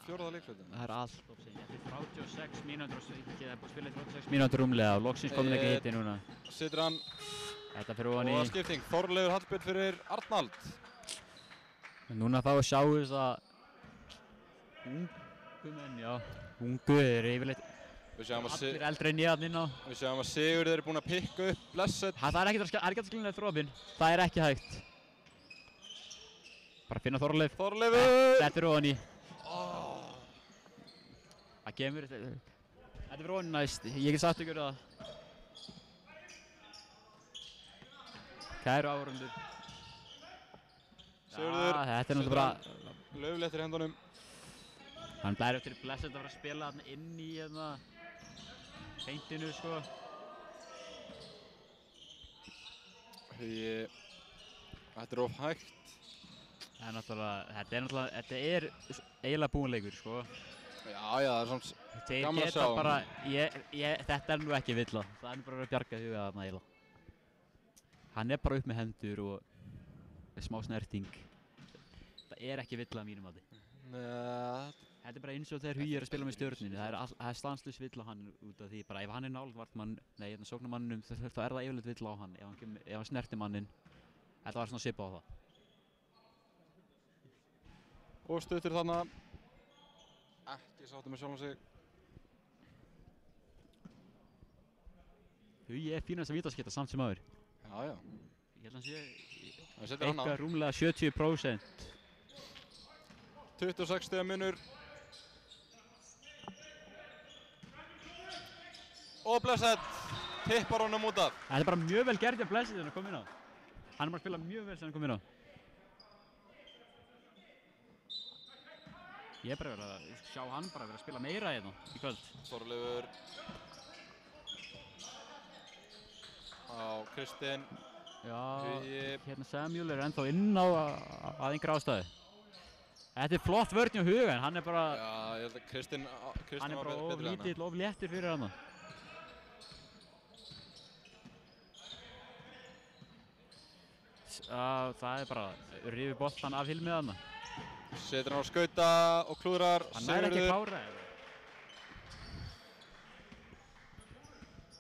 Fjórða leiklutin. Það er allt of seint. Eftir 36 mínútur og það er búið að spila í 36 mínútur rúmlega og loksins komin ekki hitti núna. Setur hann. Þetta fyrir ofan í. Og skipting. Þorleifur Hallbjörn fyrir Arnald. Núna þá sjáum við þess að ungu menn, já. Ungu er yfirleitt. Allir eldri en ég að inn á. Við sjáum að Sigurður er búinn að pikka upp Blessed. Það er ekkert að skilja eftir opinn. Það er ekki hægt. Bara finna Þorleif. Þorleifur! Þetta er ofan í. Það kemur. Þetta er ofan í næst. Ég get sagt ykkur það. Kæru áhorfendur. Sigurður. Þetta er náttúrulega bara... Laufléttir í hendunum. Hann blæðir eftir Blessed að fara að spila þarna inn í hérna feintinu sko. Þetta er of hægt. Þetta er eiginlega búinn leikur sko. Já, það er samt gaman að sjá. Bara, þetta er nú ekki villa. Það er nú bara að bjarga huga þarna eiginlega. Hann er bara upp með hendur og smá snerting. Það er ekki villa að mínum mati. Þetta er bara eins og þegar Hugi er að spila með Stjörnunni. Það er stanslaus vill á hann út af því bara ef hann er nálægt varnarmann, sóknarmanninum þá er það yfirleitt vill á hann ef hann snertir manninn. Þetta var svona svipað á það. Og stuttur þarna. Ekki sáttur með sjálfan sig. Hugi er fínast að vítaskipta samt sem áður. Já. Ég held að hann sé eitthvað rúmlega 70%. 26 stiga munur. Og Blessed tippar honum út af. Þetta er bara mjög vel gert hjá Blessed þegar hann kom inn á. Hann er bara að spila mjög vel sem hann kom inn á. Ég er bara verið að sjá hann bara verið að spila meira hérna í kvöld. Þorleifur á Kristinn. Já, Hugi. hérna Samuel er ennþá inn á að einhver ástæðu. Þetta er flott vörn hjá Huga en hann er bara... Já, ég held að Kristinn Hann er var bara of betri en hana. lítill, of léttur fyrir hana. Það er bara rifið boltan af Hilmið hana. Setur hann á skauta og klúðrar. Hann nær ekki að klára þetta.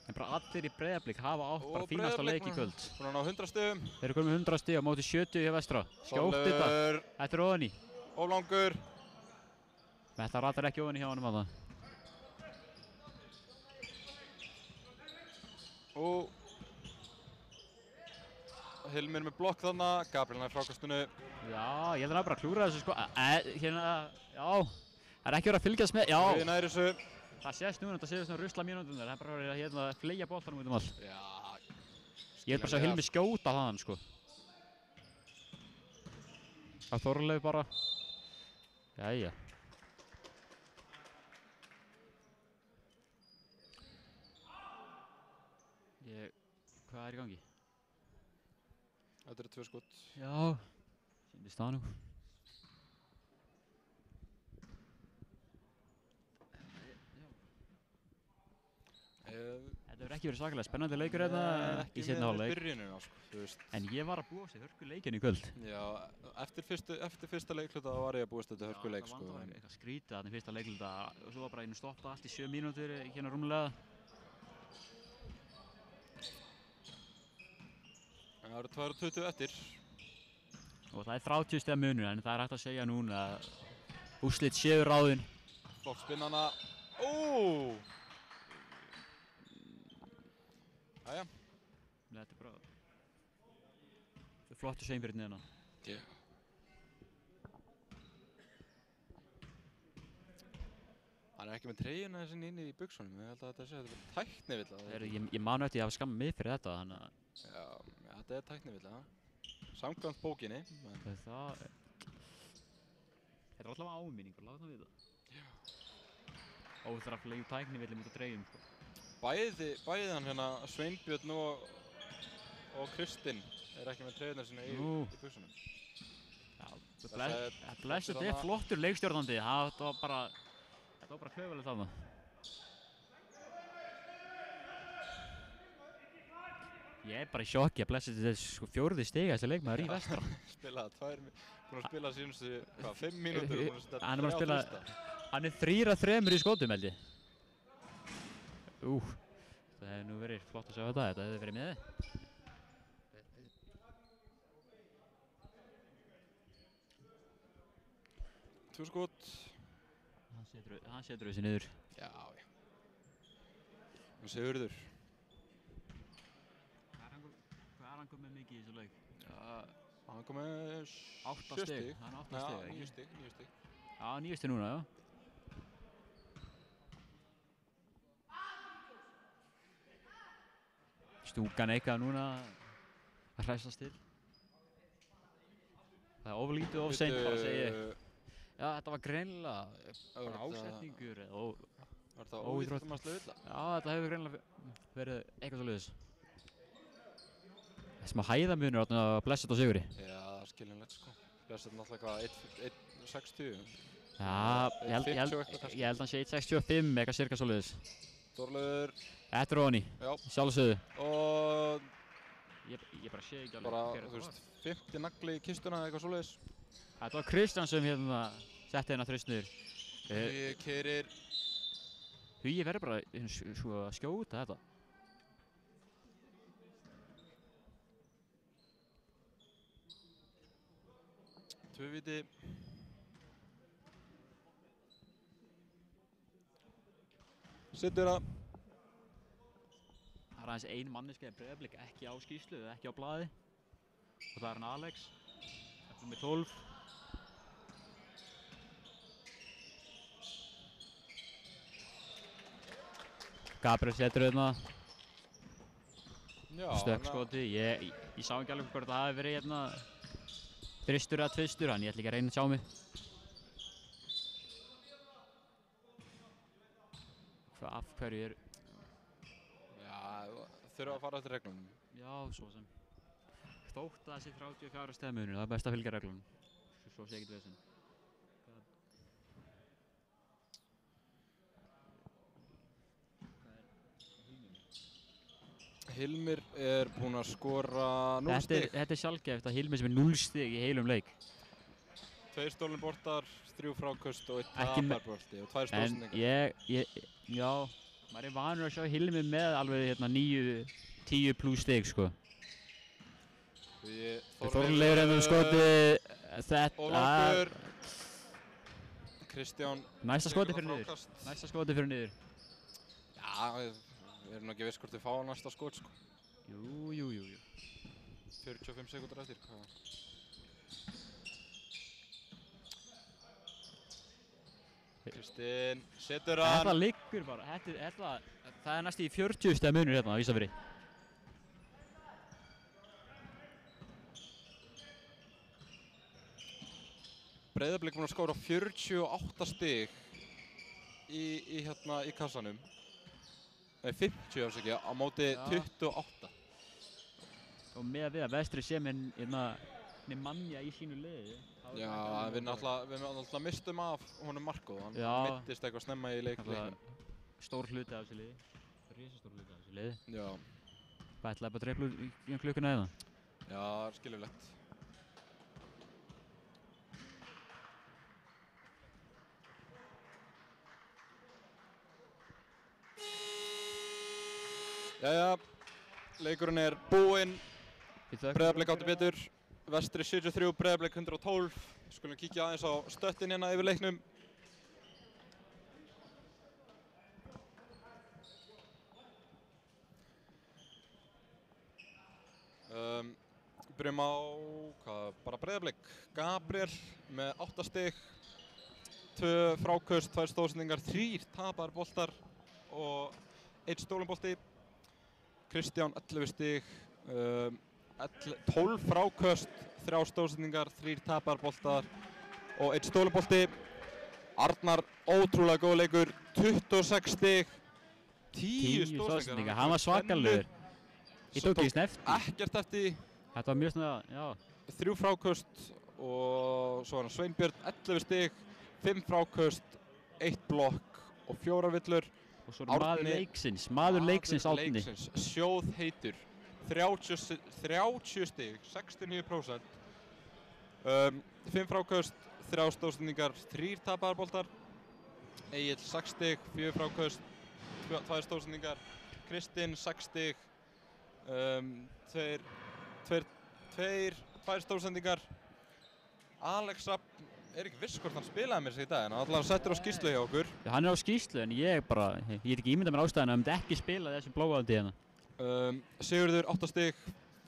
En bara allir í Breiðablik hafa átt bara fínasta leik í kvöld. Hún er á 100 stigum. Þeir eru komið með 100 stig á móti 70 hjá Vestra. Skjótt þetta. Þetta er ofan í. Of langur. Þetta ratar ekki ofan í hjá honum þarna. Og Hilmir með blokk þarna. Gabriel nær frákastinu. Já, ég held að hann bara klúra þessu sko. Hérna, já. Það er ekki verið að fylgjast með. Já. Við nær þessu. Það sést núna, þetta séu svona rusla mínútum þar. Það er bara verið að hérna fleygja boltanum út allt. Já. Ég vil bara sjá Hilmi skjóta þaðan sko. Að Þorleif bara. Jæja. Hvað er í gangi? Þetta eru 2 skot. Já. Sýndist það nú. Þetta hefur ekki verið svakalega spennandi leikur hérna í seinni hálfleik. Ekki með byrjunina sko, þú veist. En ég var að búast til hörkuleikinn í kvöld. Já, eftir fyrsta leikluta var ég að búast til hörkuleik sko. Það var eitthvað skrítið þarna í fyrsta leikluta og svo var bara einu stoppað allt í 7 mínútur hérna rúmlega. Það eru 2:20 eftir. Og það er 30 stiga munur, en það er hægt að segja núna að úrslit séu ráðin. Flott spinnana. Jæja. Þetta er bara flottur Sveinbjörn hérna. Já. Hann er ekki með treyjuna sinni inni í buxunum. Ég held að þetta sé að þetta er tæknivilla. Ég man eftir að ég hafa skammað mig fyrir þetta, þannig að... Já, þetta er tæknivilla. Samkvæmt bókinni. Þetta er allavega áminningur, láta það vita. Já. Óþarf að leið tæknivillum út á treyjum, sko. Bæði hann hérna Sveinbjörn og Kristinn er ekki með treyjuna sinni í buxunum. Já, Blessed er flottur leikstjórnandi. Þetta var bara klaufalegt þarna. Ég er bara í sjokki að Blessed er sko 4. stigasti leikmaður í Vestra. Búinn að spila síðustu 5 mínútur og hann er bara að spila. Hann er 3 af 3 í skotum held ég. Það hefði nú verið flott að sjá þetta. Þetta hefði verið með þið. 2 skot. Hann setur þessi niður. Já. Hann Sigurður. Hvað er hann komið mikið í þessu leik? Já, hann kom með 8 stig. Hann er 8 stig, ekki? 9 stig. Já, 9 stig núna, já. Stúkan eitthvað núna að hræsast til. Það er oflítið of seint bara að segja. Já, þetta var greinilega bara ásetningur eða var þetta óíþróttamannsleg villa? Já, þetta hefur greinilega verið eitthvað svoleiðis. Smá hæðamunur á Blessed og Sigurði. Já, það er skiljanlegt sko. Blessed náttúrulega hvað, 1.60? Já, ég held að hann sé 1.65 eitthvað cirka svoleiðis. Þorleifur. Þetta er ofan í, sjálfsögðu. Og ég bara sé ekki alveg bara, þú veist, 50 nagli í kistuna eða eitthvað svoleiðis. Þetta var Kristján sem hérna setti hérna þrist niður. Hugi keyrir. Hugi verður bara svo að skjóta þetta. Tvö víti. Setur það. Það er aðeins ein manneskja í Breiðablik ekki á skýrslu eða ekki á blaði. Og það er hann Alex. Eftir með 12. Gabriel setur hérna. stökkskoti. Ég sá ekki alveg hvort það hafi verið hérna þristur eða tvistur, en ég ætla ekki að reyna að sjá mig. Af hverju Já, þurfa að fara eftir reglunum. Já, svo sem. Þótt að það sé 34 stiga munur, það er best að fylgja reglunum. Svo sé ekkert vesen. Hilmir er búinn að skora 0 stig. Þetta er sjaldgæft að Hilmir sem er 0 stig í heilum leik. 2 stolin boltar, 3 fráköst og 1 taparbolti og 2 stóðsendingar. Já, maður er vanur að sjá Hilmir með alveg hérna 9-10 plus stig, sko. Þorleifur hefur skotið þetta. Ólafur. Kristján. Næsta skotið fyrir niður. Já, við erum nú ekki viss hvort við fáum næsta skot, sko. Jú. 45 sekúndur eftir, hvað? Kristinn setur hann. Þetta liggur bara, það er næst í 40 stiga munur hérna á Ísafirði. Breiðablik búinn að skóra 48 stig í kassanum. Nei, 50 afsakið, á móti 28. Og með við að Vestri sé með Nemanja í sínu liði. Já, við náttúrulega mistum af honum Marko. Hann mittist eitthvað snemma í leiknum. Stór hluti af þessu liði. Risastór hluti af þessu liði. Já. Hvað ætlaði bara að dreifla í klukkuna eða? Já, skiljulegt. Jæja, leikurinn er búinn. Breiðablik átti betur. Vestri 73, Breiðablik 112. Skulum kíkja aðeins á stöttin hérna yfir leiknum. Byrjum á, bara Breiðablik. Gabriel með 8 stig, 2 fráköst, 2 stóðsendingar, 3 tapaðir boltar og 1 stólinn bolti. Kristján 11 stig, 12 fráköst, 3 stóðsendingar, 3 tapaðir boltar og 1 stólinn bolti. Arnar, ótrúlega góð leikur, 26 stig, 10 stóðsendingar. Hann var svakalegur. Ég tók ekki snefti. Ekkert eftir. Þetta var mjög svona, já. 3 fráköst og svo hann Sveinbjörn 11 stig, 5 fráköst, 1 blokk og 4 villur. Og svo maður leiksins Árni. Sjóðheitur, 30 stig, 69%. 5 fráköst, 3 stóðsendingar, 3 tapaðir boltar. Egill 6 stig, 4 fráköst, 2 stóðsendingar. Kristinn 6 stig, 2 stóðsendingar. Alex Rapp er ekki viss hvort hann spilaði með sig í dag, en hann allavega settur á skýrslu hjá okkur. Já, hann er á skýrslu, en ég get ekki ímyndað mér ástæðan að hann myndi ekki spila þessi blóðaldi hérna. Sigurður 8 stig,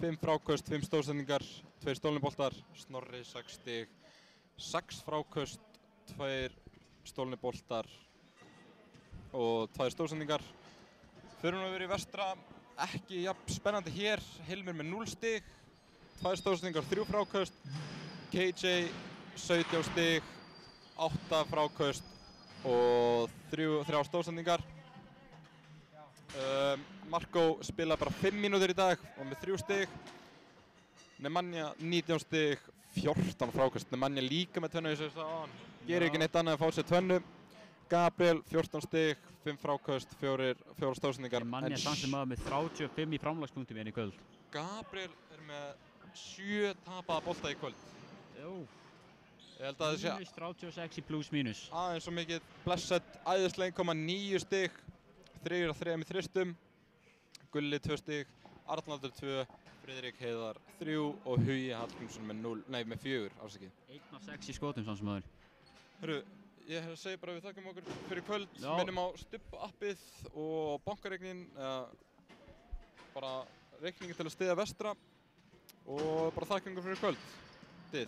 5 fráköst, 5 stóðsendingar, 2 stólnir boltar. Snorri 6 stig, 6 fráköst, 2 stólnir boltar og 2 stóðsendingar. Förum við verið í vestra, ekki jafn spennandi hér. Hilmir með 0 stig, 2 stóðsendingar, 3 fráköst. KJ 17 stig, 8 fráköst og 3 stóðsendingar. Marko spilaði bara 5 mínútur í dag og með 3 stig. Nemanja 19 stig, 14 fráköst. Nemanja líka með tvennu, ég sagði hann. Gerir ekki neitt annað að fá sér tvennu. Gabriel 14 stig, 5 fráköst, 4 stóðsendingar. Nemanja samt sem maður með 35 í framlagspunktum hérna í kvöld. Gabriel er með 7 tapaða bolta í kvöld. Jú. Ég held að það sé Mínus 36 í plus mínus. aðeins svo mikið. Blessed, æðislega 1,9 stig, 3 af 3 í þristum. Gulli 2 stig, Arnaldur 2, Friðrik Heiðar 3 og Hugi Hallgrímsson með 4 afsakið. 1 af 6 í skotum samt sem maður. Hörru, ég segi bara við þakkum okkur fyrir kvöld. Já. Minnum á Stubb-appið og bankareiknin, bara reikningin til að styðja vestra og bara þakkum okkur fyrir kvöld. Dið.